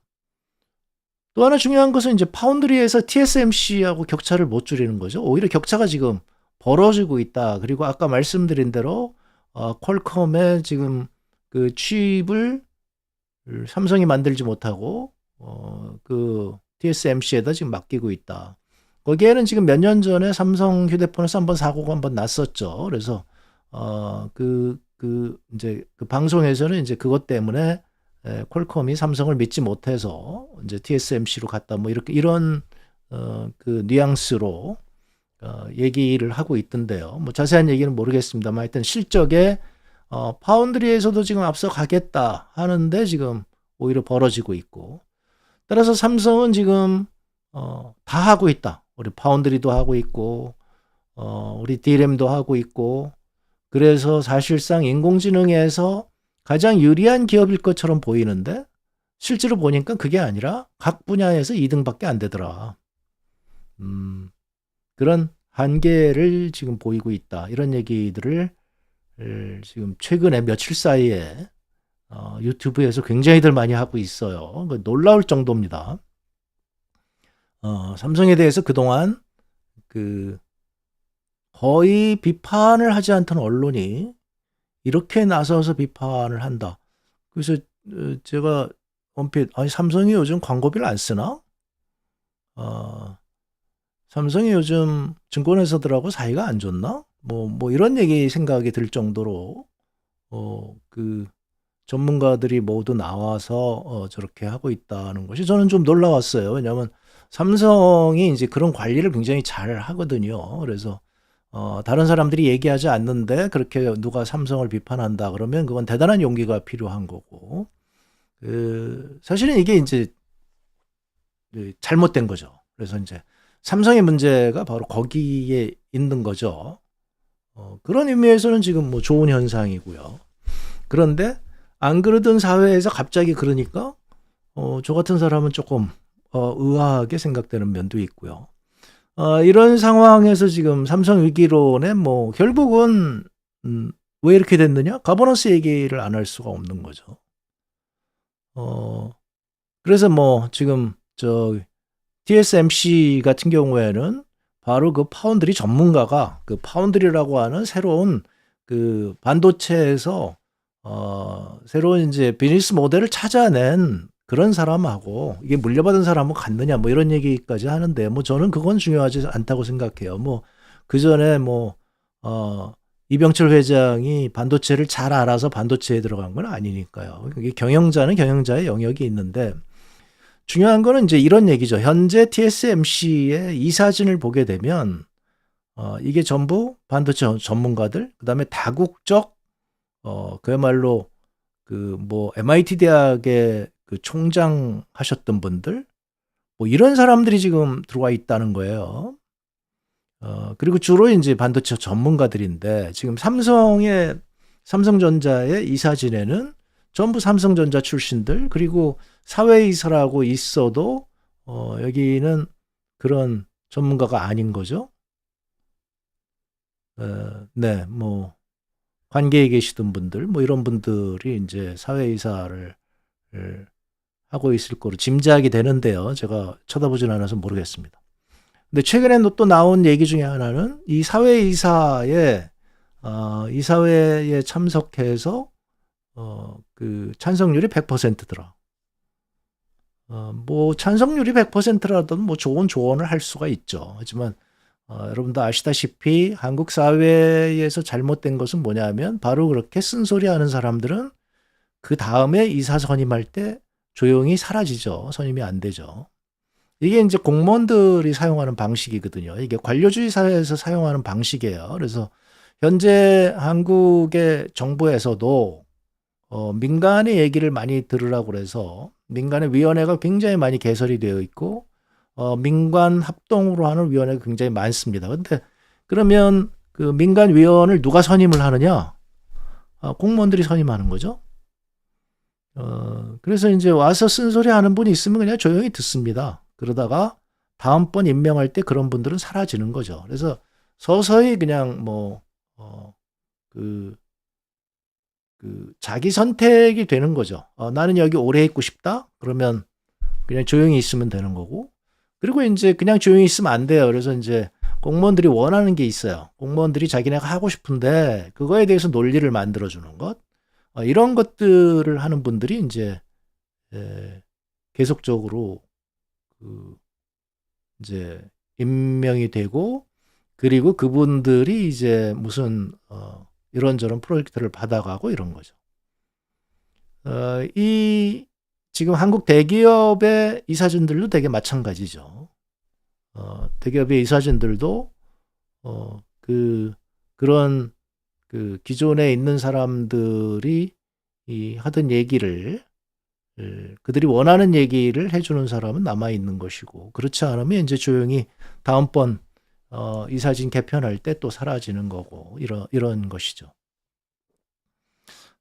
또 하나 중요한 것은 이제 파운드리에서 TSMC하고 격차를 못 줄이는 거죠. 오히려 격차가 지금 벌어지고 있다. 그리고 아까 말씀드린 대로 퀄컴의 지금 그 칩을 삼성이 만들지 못하고 그 TSMC에다 지금 맡기고 있다. 거기에는 지금 몇 년 전에 삼성 휴대폰에서 한번 사고가 한번 났었죠. 그래서 이제 그 방송에서는 이제 그것 때문에 퀄컴이 삼성을 믿지 못해서 이제 TSMC로 갔다 뭐 이런 그 뉘앙스로 얘기를 하고 있던데요. 뭐 자세한 얘기는 모르겠습니다만 하여튼 실적에 파운드리에서도 지금 앞서 가겠다 하는데 지금 오히려 벌어지고 있고 따라서 삼성은 지금 다 하고 있다. 우리 파운드리도 하고 있고 우리 D램도 하고 있고 그래서 사실상 인공지능에서 가장 유리한 기업일 것처럼 보이는데 실제로 보니까 그게 아니라 각 분야에서 2등밖에 안 되더라. 그런 한계를 지금 보이고 있다. 이런 얘기들을 지금 최근에 며칠 사이에 유튜브에서 굉장히들 많이 하고 있어요. 놀라울 정도입니다. 삼성에 대해서 그동안 그 거의 비판을 하지 않던 언론이 이렇게 나서서 비판을 한다. 그래서 제가 언뜻 아니 삼성이 요즘 광고비를 안 쓰나? 삼성이 요즘 증권회사들하고 사이가 안 좋나? 뭐 이런 얘기 생각이 들 정도로 그 전문가들이 모두 나와서 저렇게 하고 있다는 것이 저는 좀 놀라웠어요. 왜냐하면 삼성이 이제 그런 관리를 굉장히 잘 하거든요. 그래서 다른 사람들이 얘기하지 않는데 그렇게 누가 삼성을 비판한다 그러면 그건 대단한 용기가 필요한 거고, 사실은 이게 이제 잘못된 거죠. 그래서 이제 삼성의 문제가 바로 거기에 있는 거죠. 그런 의미에서는 지금 뭐 좋은 현상이고요. 그런데 안 그러던 사회에서 갑자기 그러니까 저 같은 사람은 조금 의아하게 생각되는 면도 있고요. 이런 상황에서 지금 삼성 위기론에 뭐 결국은 왜 이렇게 됐느냐? 가버넌스 얘기를 안 할 수가 없는 거죠. 그래서 뭐 지금 저 TSMC 같은 경우에는 바로 그 파운드리 전문가가 그 파운드리라고 하는 새로운 그 반도체에서 새로운 이제 비즈니스 모델을 찾아낸 그런 사람하고 이게 물려받은 사람은 같느냐 뭐 이런 얘기까지 하는데 뭐 저는 그건 중요하지 않다고 생각해요. 뭐 그전에 뭐 이병철 회장이 반도체를 잘 알아서 반도체에 들어간 건 아니니까요. 이게 경영자는 경영자의 영역이 있는데 중요한 거는 이제 이런 얘기죠. 현재 TSMC의 이 사진을 보게 되면 이게 전부 반도체 전문가들, 그다음에 다국적 그야말로 그 뭐 MIT 대학의 그 총장 하셨던 분들, 뭐 이런 사람들이 지금 들어와 있다는 거예요. 그리고 주로 이제 반도체 전문가들인데 지금 삼성전자의 이 사진에는 전부 삼성전자 출신들, 그리고 사회이사라고 있어도 여기는 그런 전문가가 아닌 거죠. 네, 뭐 관계에 계시던 분들, 뭐 이런 분들이 이제 사회이사를 하고 있을 거로 짐작이 되는데요. 제가 쳐다보진 않아서 모르겠습니다. 근데 최근에 또 나온 얘기 중에 하나는 이 사회이사의 이사회에 참석해서 그 찬성률이 100%더라. 뭐 찬성률이 100%라도 뭐 좋은 조언을 할 수가 있죠. 하지만 여러분도 아시다시피 한국 사회에서 잘못된 것은 뭐냐면 바로 그렇게 쓴소리하는 사람들은 그 다음에 이사 선임할 때 조용히 사라지죠. 선임이 안 되죠. 이게 이제 공무원들이 사용하는 방식이거든요. 이게 관료주의 사회에서 사용하는 방식이에요. 그래서 현재 한국의 정부에서도 민간의 얘기를 많이 들으라고 그래서 민간의 위원회가 굉장히 많이 개설이 되어 있고 민간 합동으로 하는 위원회가 굉장히 많습니다. 근데 그러면 그 민간 위원을 누가 선임을 하느냐? 공무원들이 선임하는 거죠. 그래서 이제 와서 쓴소리 하는 분이 있으면 그냥 조용히 듣습니다. 그러다가 다음번 임명할 때 그런 분들은 사라지는 거죠. 그래서 서서히 그냥 뭐, 그 자기 선택이 되는 거죠. 나는 여기 오래 있고 싶다? 그러면 그냥 조용히 있으면 되는 거고. 그리고 이제 그냥 조용히 있으면 안 돼요. 그래서 이제 공무원들이 원하는 게 있어요. 공무원들이 자기네가 하고 싶은데 그거에 대해서 논리를 만들어주는 것. 이런 것들을 하는 분들이 이제 계속적으로 그 이제 임명이 되고, 그리고 그분들이 이제 무슨 이런저런 프로젝트를 받아가고 이런 거죠. 이 지금 한국 대기업의 이사진들도 되게 마찬가지죠. 대기업의 이사진들도 그런 그 기존에 있는 사람들이 하던 얘기를 그들이 원하는 얘기를 해주는 사람은 남아 있는 것이고, 그렇지 않으면 이제 조용히 다음번 이사진 개편할 때 또 사라지는 거고 이런 것이죠.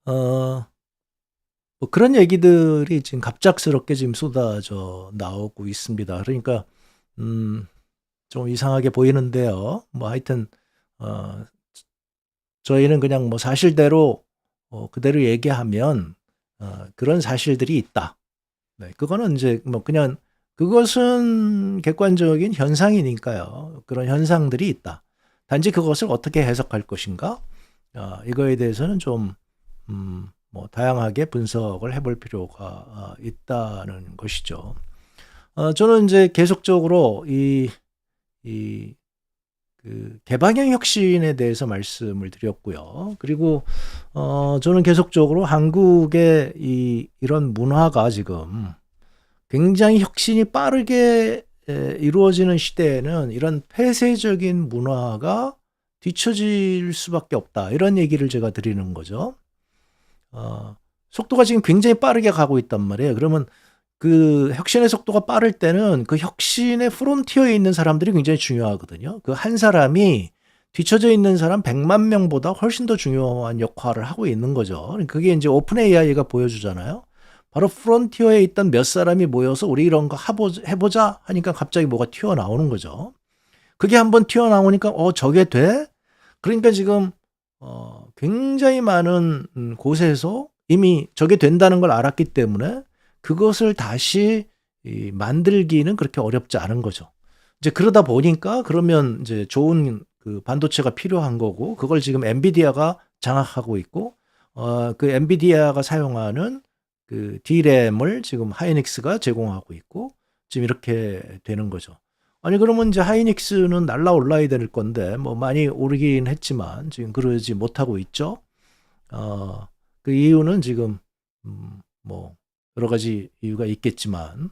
뭐 그런 얘기들이 지금 갑작스럽게 지금 쏟아져 나오고 있습니다. 그러니까 좀 이상하게 보이는데요. 뭐 하여튼 저희는 그냥 뭐 사실대로 그대로 얘기하면 그런 사실들이 있다. 네, 그거는 이제 뭐 그냥 그것은 객관적인 현상이니까요. 그런 현상들이 있다. 단지 그것을 어떻게 해석할 것인가? 이거에 대해서는 좀 뭐 다양하게 분석을 해볼 필요가 있다는 것이죠. 저는 이제 계속적으로 그 개방형 혁신에 대해서 말씀을 드렸고요. 그리고 저는 계속적으로 한국의 이런 문화가 지금 굉장히 혁신이 빠르게 이루어지는 시대에는 이런 폐쇄적인 문화가 뒤처질 수밖에 없다. 이런 얘기를 제가 드리는 거죠. 속도가 지금 굉장히 빠르게 가고 있단 말이에요. 그러면 그 혁신의 속도가 빠를 때는 그 혁신의 프론티어에 있는 사람들이 굉장히 중요하거든요. 그 한 사람이 뒤처져 있는 사람 100만 명보다 훨씬 더 중요한 역할을 하고 있는 거죠. 그게 이제 오픈 AI가 보여주잖아요. 바로 프론티어에 있던 몇 사람이 모여서 우리 이런 거 해보자 하니까 갑자기 뭐가 튀어나오는 거죠. 그게 한번 튀어나오니까 저게 돼? 그러니까 지금 굉장히 많은 곳에서 이미 저게 된다는 걸 알았기 때문에 그것을 다시 만들기는 그렇게 어렵지 않은 거죠. 이제 그러다 보니까 그러면 이제 좋은 그 반도체가 필요한 거고 그걸 지금 엔비디아가 장악하고 있고 그 엔비디아가 사용하는 그 D램을 지금 하이닉스가 제공하고 있고 지금 이렇게 되는 거죠. 아니 그러면 이제 하이닉스는 날라올라야 될 건데 뭐 많이 오르긴 했지만 지금 그러지 못하고 있죠. 그 이유는 지금 뭐 여러 가지 이유가 있겠지만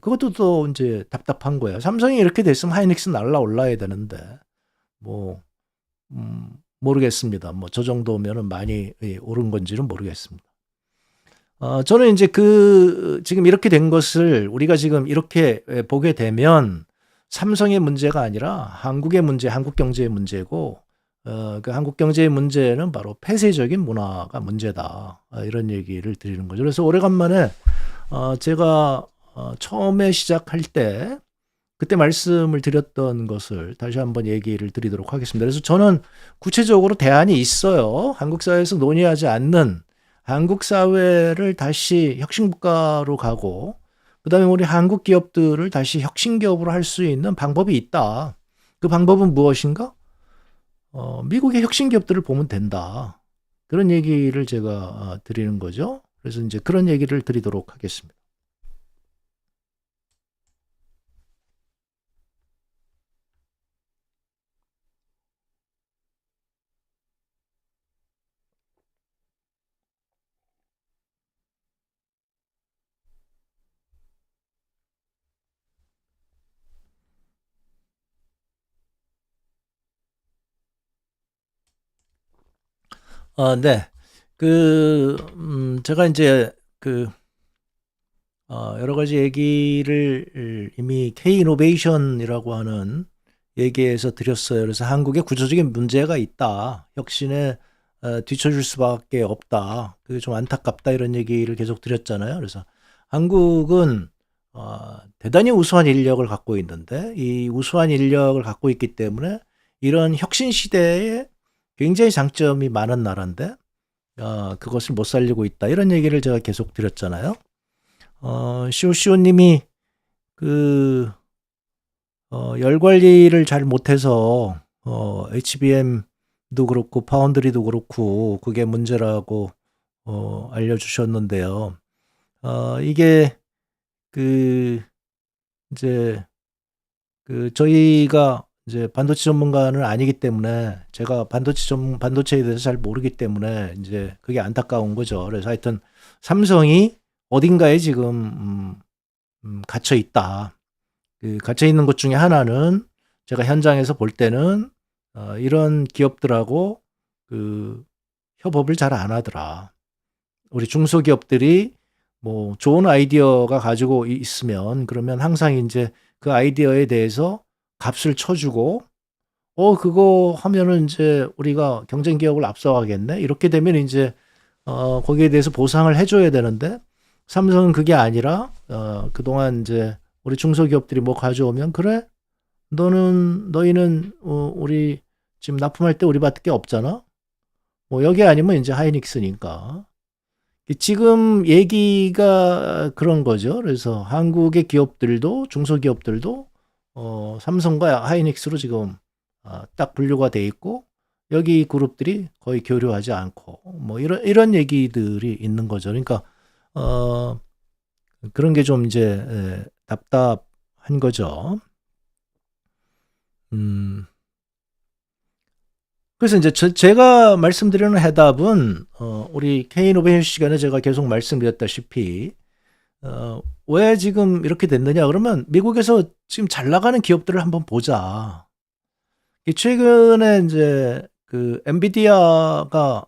그것도 또 이제 답답한 거예요. 삼성이 이렇게 됐으면 하이닉스 날라올라야 되는데 뭐 모르겠습니다. 뭐 저 정도면은 많이 오른 건지는 모르겠습니다. 저는 이제 지금 이렇게 된 것을 우리가 지금 이렇게 보게 되면 삼성의 문제가 아니라 한국의 문제, 한국 경제의 문제고 그 한국 경제의 문제는 바로 폐쇄적인 문화가 문제다. 이런 얘기를 드리는 거죠. 그래서 오래간만에 제가 처음에 시작할 때 그때 말씀을 드렸던 것을 다시 한번 얘기를 드리도록 하겠습니다. 그래서 저는 구체적으로 대안이 있어요. 한국 사회에서 논의하지 않는 한국 사회를 다시 혁신국가로 가고 그다음에 우리 한국 기업들을 다시 혁신 기업으로 할 수 있는 방법이 있다. 그 방법은 무엇인가? 미국의 혁신 기업들을 보면 된다. 그런 얘기를 제가 드리는 거죠. 그래서 이제 그런 얘기를 드리도록 하겠습니다. 네. 제가 이제 여러 가지 얘기를 이미 K-이노베이션이라고 하는 얘기에서 드렸어요. 그래서 한국에 구조적인 문제가 있다. 혁신에 뒤처질 수밖에 없다. 그게 좀 안타깝다. 이런 얘기를 계속 드렸잖아요. 그래서 한국은 대단히 우수한 인력을 갖고 있는데 이 우수한 인력을 갖고 있기 때문에 이런 혁신 시대에 굉장히 장점이 많은 나라인데 그것을 못 살리고 있다. 이런 얘기를 제가 계속 드렸잖아요. 시오시오님이 열 관리를 잘 못해서 HBM도 그렇고 파운드리도 그렇고 그게 문제라고 알려주셨는데요. 이게 이제 저희가 이제 반도체 전문가는 아니기 때문에 제가 반도체에 대해서 잘 모르기 때문에 이제 그게 안타까운 거죠. 그래서 하여튼 삼성이 어딘가에 지금 갇혀 있다. 갇혀 있는 것 중에 하나는 제가 현장에서 볼 때는 이런 기업들하고 협업을 잘 안 하더라. 우리 중소기업들이 뭐 좋은 아이디어가 가지고 있으면 그러면 항상 이제 그 아이디어에 대해서 값을 쳐주고 그거 하면은 이제 우리가 경쟁 기업을 앞서가겠네. 이렇게 되면 이제 거기에 대해서 보상을 해줘야 되는데 삼성은 그게 아니라 그동안 이제 우리 중소기업들이 뭐 가져오면 그래 너희는 우리 지금 납품할 때 우리 밖에 없잖아. 뭐 여기 아니면 이제 하이닉스니까. 지금 얘기가 그런 거죠. 그래서 한국의 기업들도 중소기업들도 삼성과 하이닉스로 지금 딱 분류가 돼 있고 여기 그룹들이 거의 교류하지 않고 뭐 이런 얘기들이 있는 거죠. 그러니까 그런 게 좀 이제 답답한 거죠. 음. 그래서 이제 제가 말씀드리는 해답은 우리 K이노베이션 시간에 제가 계속 말씀드렸다시피 왜 지금 이렇게 됐느냐 그러면 미국에서 지금 잘 나가는 기업들을 한번 보자. 최근에 이제 그 엔비디아가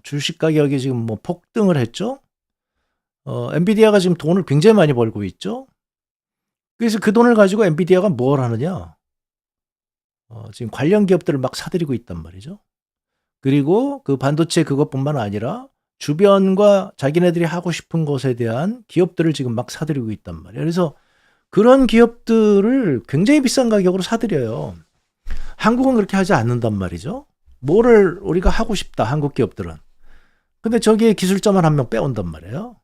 주식 가격이 지금 뭐 폭등을 했죠. 엔비디아가 지금 돈을 굉장히 많이 벌고 있죠. 그래서 그 돈을 가지고 엔비디아가 뭘 하느냐? 지금 관련 기업들을 막 사들이고 있단 말이죠. 그리고 그 반도체 그것뿐만 아니라 주변과 자기네들이 하고 싶은 것에 대한 기업들을 지금 막 사들이고 있단 말이에요. 그래서 그런 기업들을 굉장히 비싼 가격으로 사들여요. 한국은 그렇게 하지 않는단 말이죠. 뭐를 우리가 하고 싶다, 한국 기업들은. 근데 저기에 기술자만 한 명 빼온단 말이에요.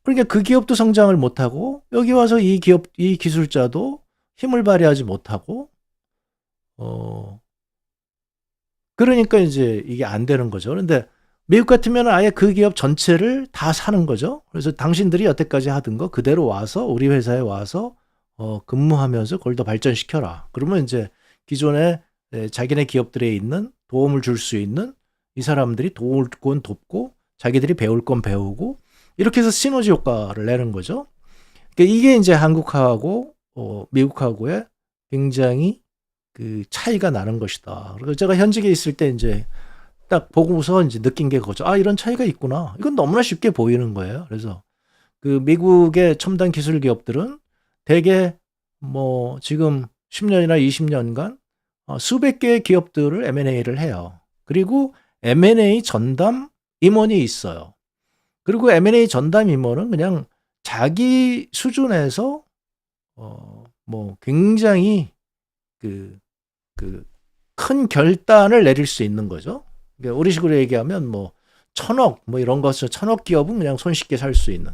그러니까 그 기업도 성장을 못하고 여기 와서 이 기술자도 힘을 발휘하지 못하고 그러니까 이제 이게 안 되는 거죠. 그런데 미국 같으면 아예 그 기업 전체를 다 사는 거죠. 그래서 당신들이 여태까지 하던 거 그대로 와서 우리 회사에 와서 근무하면서 그걸 더 발전시켜라. 그러면 이제 기존에 자기네 기업들에 있는 도움을 줄 수 있는 이 사람들이 도울 건 돕고 자기들이 배울 건 배우고 이렇게 해서 시너지 효과를 내는 거죠. 그러니까 이게 이제 한국하고 미국하고의 굉장히 그 차이가 나는 것이다. 그리고 제가 현직에 있을 때 이제 딱 보고서 이제 느낀 게 그거죠. 아, 이런 차이가 있구나. 이건 너무나 쉽게 보이는 거예요. 그래서 그 미국의 첨단 기술 기업들은 대개 뭐 지금 10년이나 20년간 수백 개의 기업들을 M&A를 해요. 그리고 M&A 전담 임원이 있어요. 그리고 M&A 전담 임원은 그냥 자기 수준에서 뭐 굉장히 그 큰 결단을 내릴 수 있는 거죠. 그러니까 우리식으로 얘기하면 뭐 1,000억 뭐 이런 것을 1,000억 기업은 그냥 손쉽게 살 수 있는.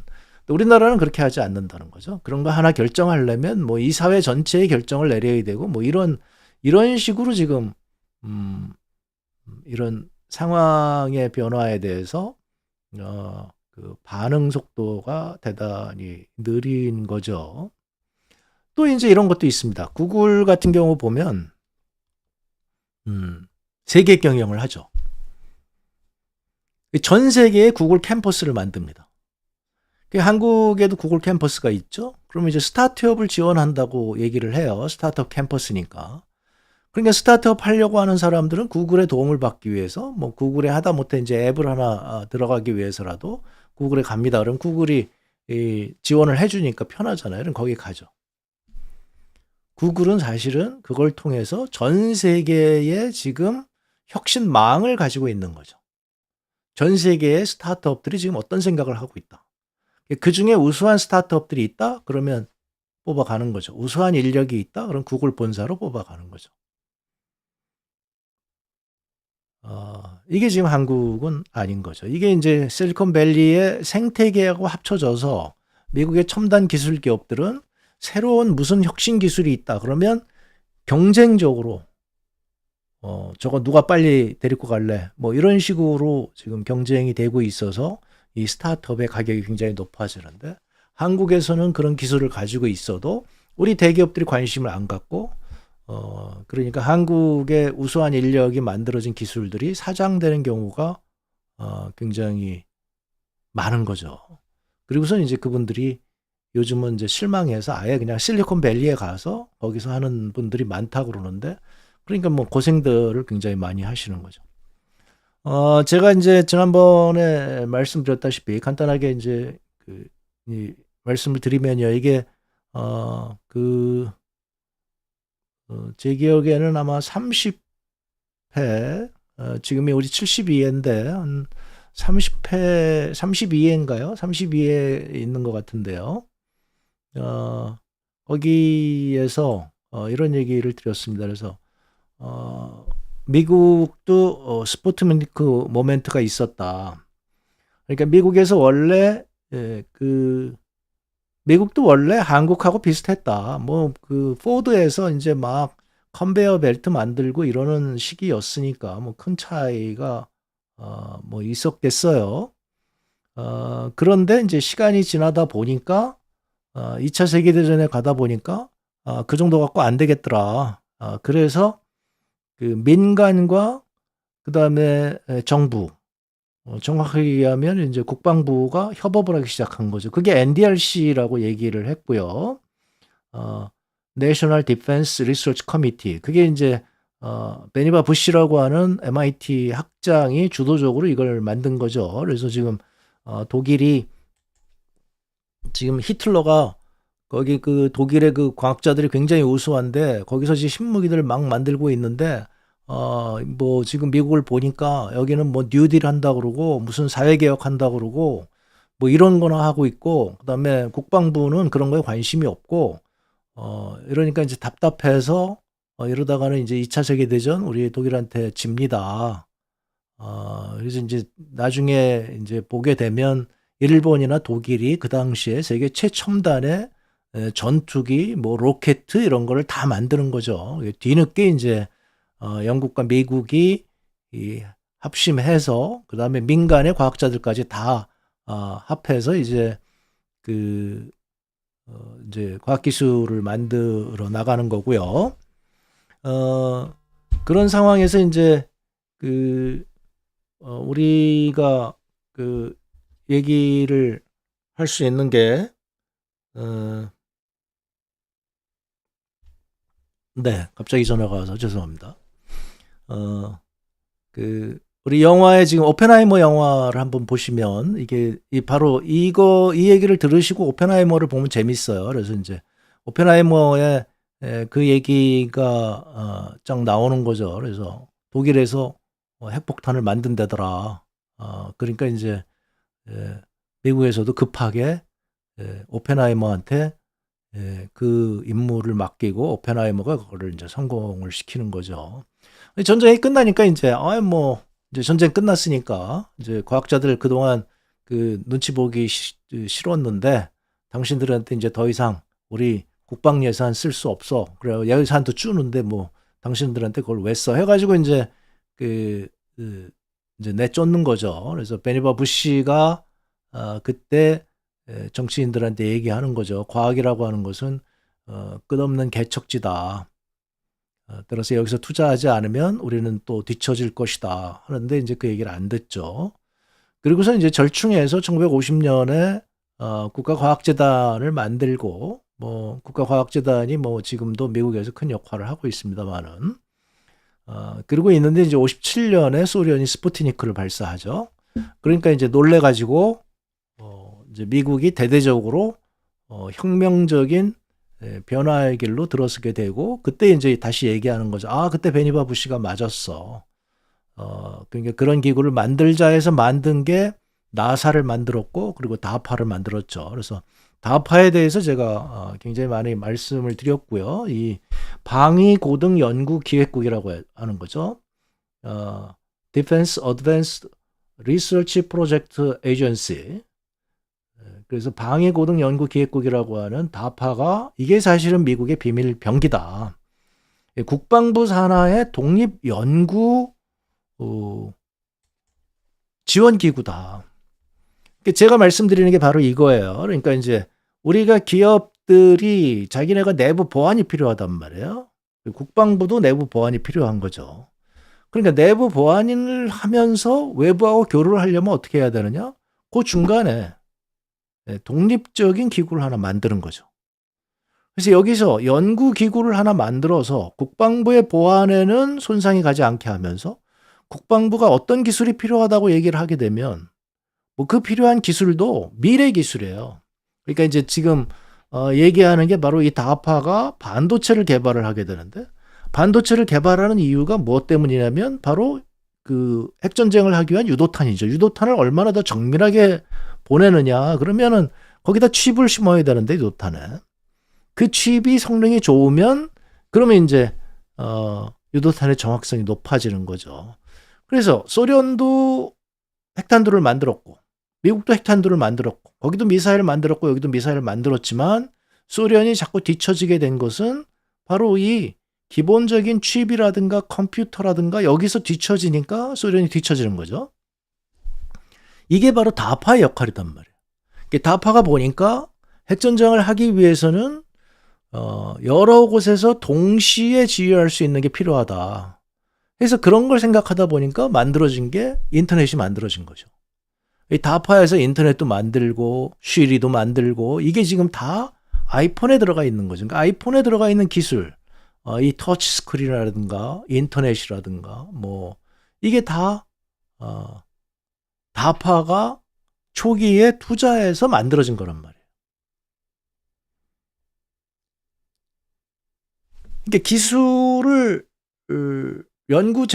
우리나라는 그렇게 하지 않는다는 거죠. 그런 거 하나 결정하려면 뭐 이 사회 전체의 결정을 내려야 되고 뭐 이런 식으로 지금 이런 상황의 변화에 대해서 그 반응 속도가 대단히 느린 거죠. 또 이제 이런 것도 있습니다. 구글 같은 경우 보면 세계 경영을 하죠. 전 세계에 구글 캠퍼스를 만듭니다. 한국에도 구글 캠퍼스가 있죠. 그러면 이제 스타트업을 지원한다고 얘기를 해요. 스타트업 캠퍼스니까. 그러니까 스타트업 하려고 하는 사람들은 구글의 도움을 받기 위해서 뭐 구글에 하다못해 이제 앱을 하나 들어가기 위해서라도 구글에 갑니다. 그럼 구글이 지원을 해주니까 편하잖아요. 그럼 거기 가죠. 구글은 사실은 그걸 통해서 전 세계에 지금 혁신망을 가지고 있는 거죠. 전 세계의 스타트업들이 지금 어떤 생각을 하고 있다. 그 중에 우수한 스타트업들이 있다? 그러면 뽑아가는 거죠. 우수한 인력이 있다? 그럼 구글 본사로 뽑아가는 거죠. 이게 지금 한국은 아닌 거죠. 이게 이제 실리콘밸리의 생태계하고 합쳐져서 미국의 첨단 기술 기업들은 새로운 무슨 혁신 기술이 있다. 그러면 경쟁적으로 저거 누가 빨리 데리고 갈래? 뭐 이런 식으로 지금 경쟁이 되고 있어서 이 스타트업의 가격이 굉장히 높아지는데 한국에서는 그런 기술을 가지고 있어도 우리 대기업들이 관심을 안 갖고 그러니까 한국의 우수한 인력이 만들어진 기술들이 사장되는 경우가 굉장히 많은 거죠. 그리고서 이제 그분들이 요즘은 이제 실망해서 아예 그냥 실리콘밸리에 가서 거기서 하는 분들이 많다고 그러는데 그러니까 뭐 고생들을 굉장히 많이 하시는 거죠. 제가 이제 지난번에 말씀드렸다시피 간단하게 이제 이 말씀을 드리면요. 이게 제 기억에는 아마 30회 지금이 우리 72회인데 한 30회 32회인가요? 32회 있는 것 같은데요. 거기에서 이런 얘기를 드렸습니다. 그래서 미국도 스푸트니크 모멘트가 있었다. 그러니까 미국에서 원래 미국도 원래 한국하고 비슷했다. 뭐 그 포드에서 이제 막 컨베이어 벨트 만들고 이러는 시기였으니까 뭐 큰 차이가 뭐 있었겠어요. 그런데 이제 시간이 지나다 보니까 2차 세계대전에 가다 보니까 그 정도 갖고 안 되겠더라. 그래서 그 민간과 그다음에 정부, 정확하게 얘기하면 이제 국방부가 협업을 하기 시작한 거죠. 그게 NDRC라고 얘기를 했고요. National Defense Research Committee. 그게 이제 베니바 부시라고 하는 MIT 학장이 주도적으로 이걸 만든 거죠. 그래서 지금 독일이 지금 히틀러가 거기 그 독일의 그 과학자들이 굉장히 우수한데 거기서 지금 신무기들을 막 만들고 있는데 뭐 지금 미국을 보니까 여기는 뭐 뉴딜 한다 그러고 무슨 사회개혁 한다 그러고 뭐 이런 거나 하고 있고 그다음에 국방부는 그런 거에 관심이 없고 이러니까 이제 답답해서 이러다가는 이제 2차 세계대전 우리 독일한테 집니다. 그래서 이제 나중에 이제 보게 되면 일본이나 독일이 그 당시에 세계 최첨단의 전투기, 뭐 로켓 이런 거를 다 만드는 거죠. 뒤늦게 이제 영국과 미국이 합심해서 그다음에 민간의 과학자들까지 다 합해서 이제 그 이제 과학기술을 만들어 나가는 거고요. 그런 상황에서 이제 우리가 그 얘기를 할 수 있는 게 네, 갑자기 전화가 와서 죄송합니다. 우리 영화에 지금 오펜하이머 영화를 한번 보시면 이게 바로 이 얘기를 들으시고 오펜하이머를 보면 재밌어요. 그래서 이제 오펜하이머의 그 얘기가 쫙 나오는 거죠. 그래서 독일에서 핵폭탄을 만든다더라. 그러니까 이제 미국에서도 급하게 오펜하이머한테 그 임무를 맡기고 오펜하이머가 그거를 이제 성공을 시키는 거죠. 전쟁이 끝나니까 이제 이제 전쟁 끝났으니까 이제 과학자들 그동안 그 눈치 보기 싫었는데 당신들한테 이제 더 이상 우리 국방 예산 쓸 수 없어. 그래 예산도 주는데 뭐 당신들한테 그걸 왜 써? 해가지고 이제 이제 내쫓는 거죠. 그래서 베니바 부시가 그때 정치인들한테 얘기하는 거죠. 과학이라고 하는 것은 끝없는 개척지다. 따라서 여기서 투자하지 않으면 우리는 또 뒤처질 것이다. 하는데 이제 그 얘기를 안 듣죠. 그리고서 이제 절충해서 1950년에 국가과학재단을 만들고 뭐 국가과학재단이 뭐 지금도 미국에서 큰 역할을 하고 있습니다만은 그리고 있는데 이제 57년에 소련이 스푸트니크를 발사하죠. 그러니까 이제 놀래가지고 이제 미국이 대대적으로 혁명적인 변화의 길로 들어서게 되고 그때 이제 다시 얘기하는 거죠. 그때 베니바 부시가 맞았어. 그러니까 그런 기구를 만들자 해서 만든 게 나사를 만들었고 그리고 다파를 만들었죠. 그래서 다파에 대해서 제가 굉장히 많이 말씀을 드렸고요. 이 방위고등연구기획국이라고 하는 거죠. Defense Advanced Research Project Agency. 그래서 방위고등연구기획국이라고 하는 다파가 이게 사실은 미국의 비밀 병기다. 국방부 산하의 독립연구 지원기구다. 제가 말씀드리는 게 바로 이거예요. 그러니까 이제 우리가 기업들이 자기네가 내부 보안이 필요하단 말이에요. 국방부도 내부 보안이 필요한 거죠. 그러니까 내부 보안을 하면서 외부하고 교류를 하려면 어떻게 해야 되느냐? 그 중간에 독립적인 기구를 하나 만드는 거죠. 그래서 여기서 연구기구를 하나 만들어서 국방부의 보안에는 손상이 가지 않게 하면서 국방부가 어떤 기술이 필요하다고 얘기를 하게 되면 뭐 그 필요한 기술도 미래 기술이에요. 그러니까 이제 지금 얘기하는 게 바로 이 다파가 반도체를 개발을 하게 되는데 반도체를 개발하는 이유가 무엇 때문이냐면 바로 그 핵전쟁을 하기 위한 유도탄이죠. 유도탄을 얼마나 더 정밀하게 보내느냐. 그러면은 거기다 칩을 심어야 되는데 유도탄에. 그 칩이 성능이 좋으면 그러면 이제 유도탄의 정확성이 높아지는 거죠. 그래서 소련도 핵탄두를 만들었고 미국도 핵탄두를 만들었고 거기도 미사일을 만들었고 여기도 미사일을 만들었지만 소련이 자꾸 뒤처지게 된 것은 바로 이 기본적인 칩이라든가 컴퓨터라든가 여기서 뒤처지니까 소련이 뒤처지는 거죠. 이게 바로 다파의 역할이단 말이에요. 다파가 보니까 핵전쟁을 하기 위해서는 여러 곳에서 동시에 지휘할 수 있는 게 필요하다. 그래서 그런 걸 생각하다 보니까 만들어진 게 인터넷이 만들어진 거죠. 이 다파에서 인터넷도 만들고 쉬리도 만들고 이게 지금 다 아이폰에 들어가 있는 거죠. 그러니까 아이폰에 들어가 있는 기술, 이 터치 스크린이라든가 인터넷이라든가 뭐 이게 다 다파가 초기에 투자해서 만들어진 거란 말이에요. 그러니까 기술을 연구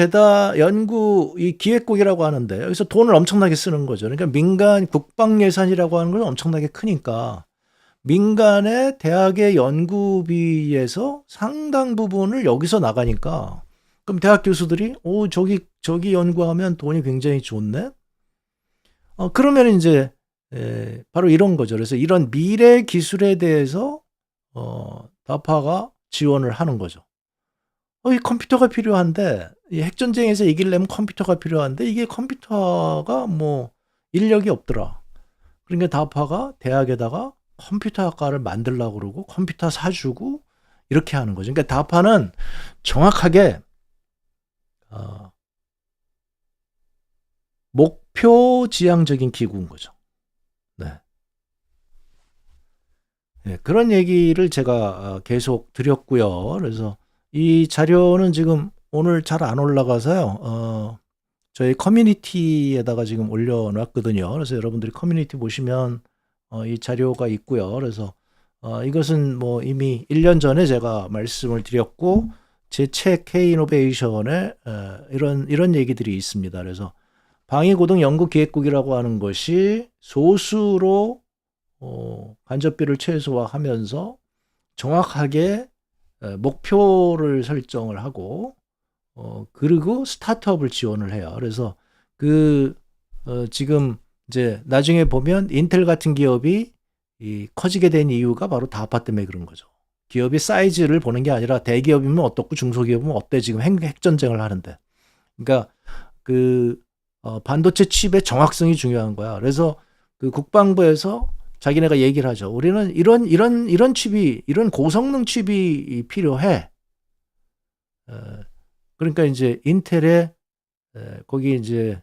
이 기획국이라고 하는데 여기서 돈을 엄청나게 쓰는 거죠. 그러니까 민간 국방 예산이라고 하는 건 엄청나게 크니까 민간의 대학의 연구비에서 상당 부분을 여기서 나가니까 그럼 대학 교수들이 저기 연구하면 돈이 굉장히 좋네. 그러면 이제 바로 이런 거죠. 그래서 이런 미래 기술에 대해서 다파가 지원을 하는 거죠. 이 컴퓨터가 필요한데 이 핵전쟁에서 이기려면 컴퓨터가 필요한데 이게 컴퓨터가 뭐 인력이 없더라. 그러니까 다파가 대학에다가 컴퓨터 학과를 만들려고 그러고 컴퓨터 사주고 이렇게 하는 거죠. 그러니까 다파는 정확하게 목표 지향적인 기구인 거죠. 네. 네, 그런 얘기를 제가 계속 드렸고요. 그래서 이 자료는 지금 오늘 잘 안 올라가서요. 저희 커뮤니티에다가 지금 올려놨거든요. 그래서 여러분들이 커뮤니티 보시면 이 자료가 있고요. 그래서 이것은 뭐 이미 1년 전에 제가 말씀을 드렸고 제 책 K-이노베이션에 이런 얘기들이 있습니다. 그래서 방위고등연구기획국이라고 하는 것이 소수로 간접비를 최소화하면서 정확하게 목표를 설정을 하고 그리고 스타트업을 지원을 해요. 그래서 지금 이제 나중에 보면 인텔 같은 기업이 커지게 된 이유가 바로 다파 때문에 그런 거죠. 기업이 사이즈를 보는 게 아니라 대기업이면 어떻고 중소기업이면 어때 지금 핵전쟁을 하는데. 그러니까 반도체 칩의 정확성이 중요한 거야. 그래서 국방부에서 자기네가 얘기를 하죠. 우리는 이런 칩이, 이런 고성능 칩이 필요해. 그러니까 이제 인텔에 거기 이제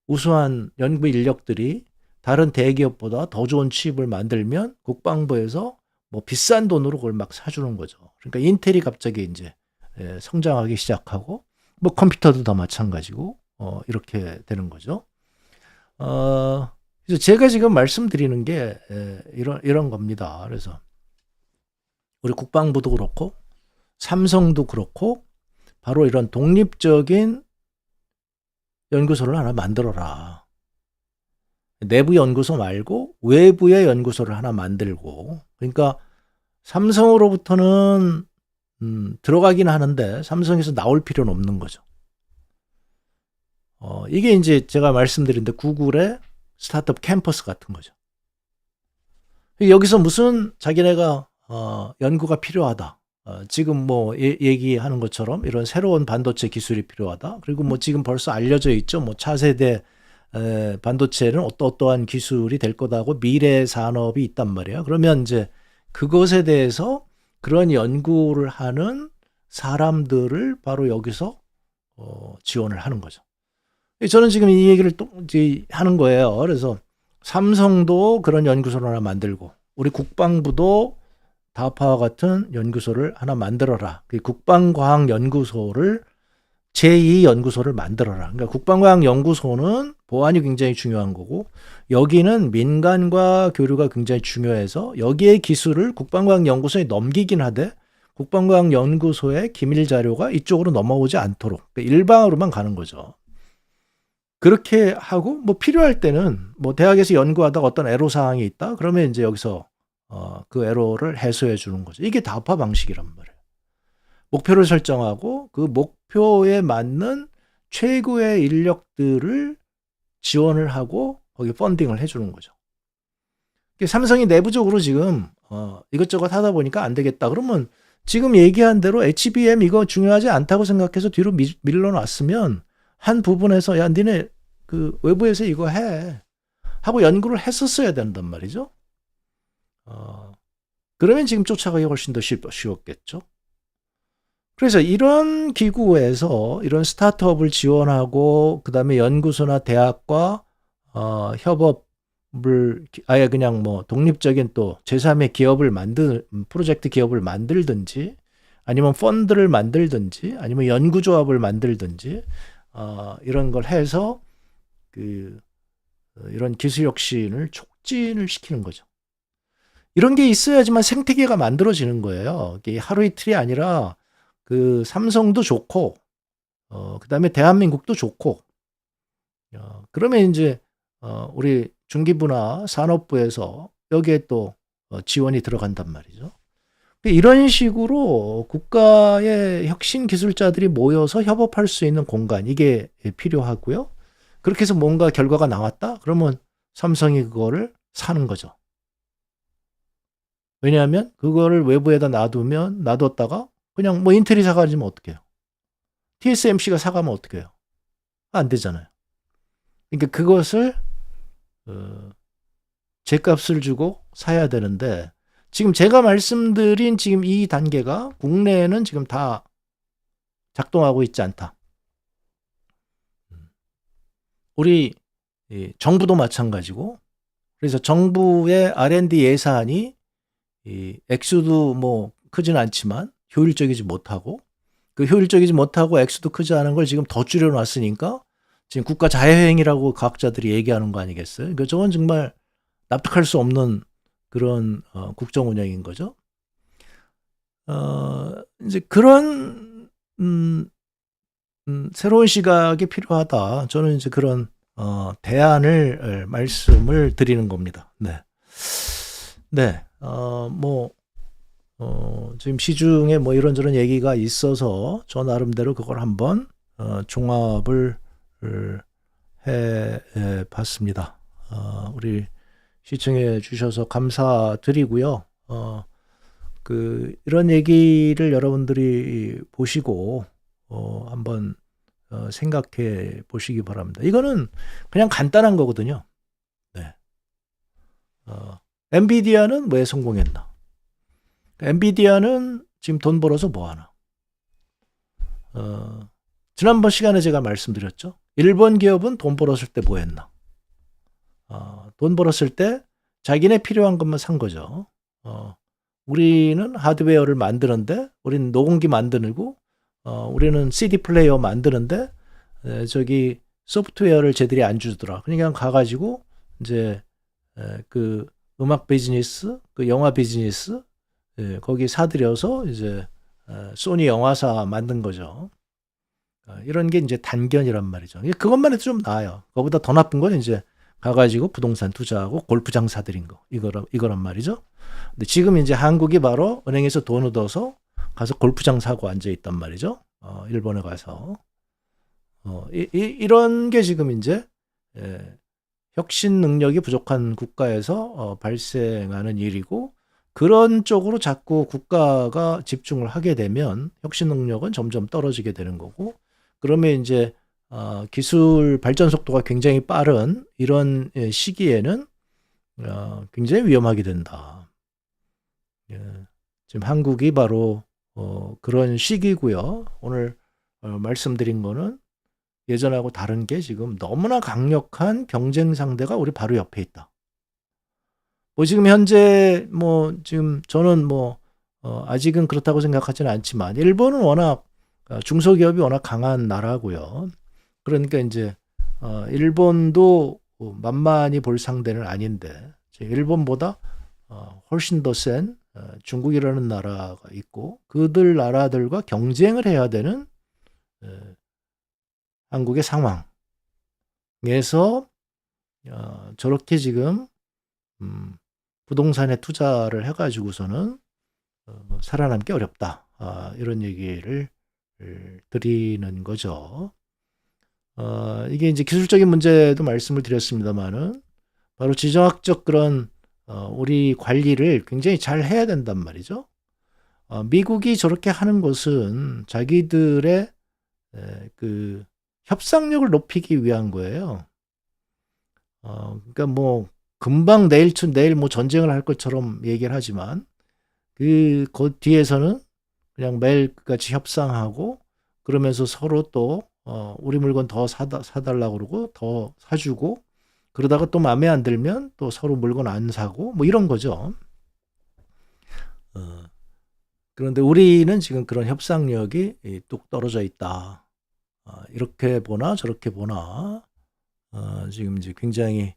우수한 연구 인력들이 다른 대기업보다 더 좋은 칩을 만들면 국방부에서 뭐 비싼 돈으로 그걸 막 사주는 거죠. 그러니까 인텔이 갑자기 이제 성장하기 시작하고 뭐 컴퓨터도 다 마찬가지고 이렇게 되는 거죠. 그래서 제가 지금 말씀드리는 게 이런 겁니다. 그래서 우리 국방부도 그렇고 삼성도 그렇고 바로 이런 독립적인 연구소를 하나 만들어라. 내부 연구소 말고 외부의 연구소를 하나 만들고, 그러니까 삼성으로부터는 들어가긴 하는데 삼성에서 나올 필요는 없는 거죠. 이게 이제 제가 말씀드린데 구글의 스타트업 캠퍼스 같은 거죠. 여기서 무슨 자기네가 연구가 필요하다. 지금 뭐 얘기하는 것처럼 이런 새로운 반도체 기술이 필요하다. 그리고 뭐 지금 벌써 알려져 있죠. 뭐 차세대 반도체는 어떠한 기술이 될 거다고 미래 산업이 있단 말이에요. 그러면 이제 그것에 대해서 그런 연구를 하는 사람들을 바로 여기서 지원을 하는 거죠. 저는 지금 이 얘기를 또 이제 하는 거예요. 그래서 삼성도 그런 연구소를 하나 만들고 우리 국방부도 다파와 같은 연구소를 하나 만들어라. 그 국방과학연구소를 제2연구소를 만들어라. 그러니까 국방과학연구소는 보안이 굉장히 중요한 거고 여기는 민간과 교류가 굉장히 중요해서 여기에 기술을 국방과학연구소에 넘기긴 하되 국방과학연구소의 기밀 자료가 이쪽으로 넘어오지 않도록 그러니까 일방으로만 가는 거죠. 그렇게 하고 뭐 필요할 때는 뭐 대학에서 연구하다가 어떤 애로사항이 있다. 그러면 이제 여기서 그 에러를 해소해 주는 거죠. 이게 다파 방식이란 말이에요. 목표를 설정하고 그 목표에 맞는 최고의 인력들을 지원을 하고 거기 펀딩을 해 주는 거죠. 삼성이 내부적으로 지금 이것저것 하다 보니까 안 되겠다. 그러면 지금 얘기한 대로 HBM 이거 중요하지 않다고 생각해서 뒤로 밀러놨으면 한 부분에서 야 니네 그 외부에서 이거 해 하고 연구를 했었어야 된단 말이죠. 그러면 지금 쫓아가기 훨씬 더 쉬웠겠죠. 그래서 이런 기구에서 이런 스타트업을 지원하고 그다음에 연구소나 대학과 협업을 아예 그냥 뭐 독립적인 또 제3의 기업을 프로젝트 기업을 만들든지 아니면 펀드를 만들든지 아니면 연구조합을 만들든지 이런 걸 해서 이런 기술 혁신을 촉진을 시키는 거죠. 이런 게 있어야지만 생태계가 만들어지는 거예요. 이게 하루 이틀이 아니라 그 삼성도 좋고 그다음에 대한민국도 좋고 그러면 이제 우리 중기부나 산업부에서 여기에 또 지원이 들어간단 말이죠. 이런 식으로 국가의 혁신 기술자들이 모여서 협업할 수 있는 공간 이게 필요하고요. 그렇게 해서 뭔가 결과가 나왔다? 그러면 삼성이 그거를 사는 거죠. 왜냐하면 그거를 외부에다 놔뒀다가 그냥 뭐 인텔이 사가지면 어떡해요? TSMC가 사가면 어떡해요? 안 되잖아요. 그러니까 그것을 제값을 주고 사야 되는데 지금 제가 말씀드린 지금 이 단계가 국내에는 지금 다 작동하고 있지 않다. 우리 정부도 마찬가지고 그래서 정부의 R&D 예산이 액수도 뭐 크지는 않지만 효율적이지 못하고 그 효율적이지 못하고 액수도 크지 않은 걸 지금 더 줄여놨으니까 지금 국가 자해행위라고 과학자들이 얘기하는 거 아니겠어요? 그러니까 저건 정말 납득할 수 없는 그런 국정 운영인 거죠. 이제 그런 새로운 시각이 필요하다. 저는 이제 그런 대안을 말씀을 드리는 겁니다. 네, 네, 지금 시중에 뭐 이런저런 얘기가 있어서 저 나름대로 그걸 한번 종합을 해 봤습니다. 우리 시청해 주셔서 감사드리고요. 이런 얘기를 여러분들이 보시고 한번 생각해 보시기 바랍니다. 이거는 그냥 간단한 거거든요. 네. 엔비디아는 왜 성공했나? 엔비디아는 지금 돈 벌어서 뭐 하나? 지난번 시간에 제가 말씀드렸죠. 일본 기업은 돈 벌었을 때 뭐 했나? 돈 벌었을 때 자기네 필요한 것만 산 거죠. 우리는 하드웨어를 만드는데, 우리는 녹음기 만들고, 우리는 CD 플레이어 만드는데, 저기 소프트웨어를 쟤들이 안 주더라. 그냥 가가지고, 이제, 그 음악 비즈니스, 그 영화 비즈니스, 거기 사들여서 이제, 소니 영화사 만든 거죠. 이런 게 이제 단견이란 말이죠. 그것만 해도 좀 나아요. 그거보다 더 나쁜 건 이제 가가지고 부동산 투자하고 골프장 사들인 거. 이거란 말이죠. 근데 지금 이제 한국이 바로 은행에서 돈 얻어서 가서 골프장 사고 앉아 있단 말이죠. 일본에 가서. 이런 게 지금 이제, 혁신 능력이 부족한 국가에서 발생하는 일이고, 그런 쪽으로 자꾸 국가가 집중을 하게 되면 혁신 능력은 점점 떨어지게 되는 거고, 그러면 이제 기술 발전 속도가 굉장히 빠른 이런 시기에는 굉장히 위험하게 된다. 지금 한국이 바로 그런 시기고요. 오늘 말씀드린 거는 예전하고 다른 게 지금 너무나 강력한 경쟁 상대가 우리 바로 옆에 있다. 뭐 지금 현재 뭐 지금 저는 뭐 아직은 그렇다고 생각하지는 않지만 일본은 워낙 중소기업이 워낙 강한 나라고요. 그러니까 이제 일본도 만만히 볼 상대는 아닌데 일본보다 훨씬 더 센 중국이라는 나라가 있고 그들 나라들과 경쟁을 해야 되는 한국의 상황에서 저렇게 지금 부동산에 투자를 해가지고서는 살아남기 어렵다. 이런 얘기를 드리는 거죠. 이게 이제 기술적인 문제도 말씀을 드렸습니다만은 바로 지정학적 그런 우리 관리를 굉장히 잘 해야 된단 말이죠. 미국이 저렇게 하는 것은 자기들의 그 협상력을 높이기 위한 거예요. 그러니까 뭐 금방 내일 뭐 전쟁을 할 것처럼 얘기를 하지만 그 뒤에서는 그냥 매일같이 협상하고 그러면서 서로 또 우리 물건 더 사달라고 그러고 더 사주고 그러다가 또 마음에 안 들면 또 서로 물건 안 사고 뭐 이런 거죠. 그런데 우리는 지금 그런 협상력이 뚝 떨어져 있다. 이렇게 보나 저렇게 보나 지금 이제 굉장히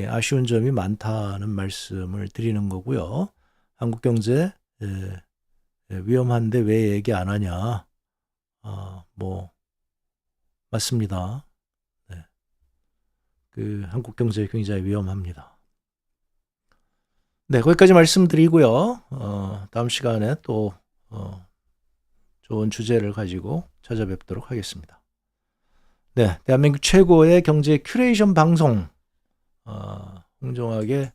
아쉬운 점이 많다는 말씀을 드리는 거고요. 한국 경제 위험한데 왜 얘기 안 하냐? 뭐 맞습니다. 네. 그 한국 경제 굉장히 위험합니다. 네, 거기까지 말씀드리고요. 다음 시간에 또 좋은 주제를 가지고 찾아뵙도록 하겠습니다. 네, 대한민국 최고의 경제 큐레이션 방송 홍정학의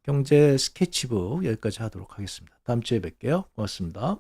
경제 스케치북 여기까지 하도록 하겠습니다. 다음 주에 뵐게요. 고맙습니다.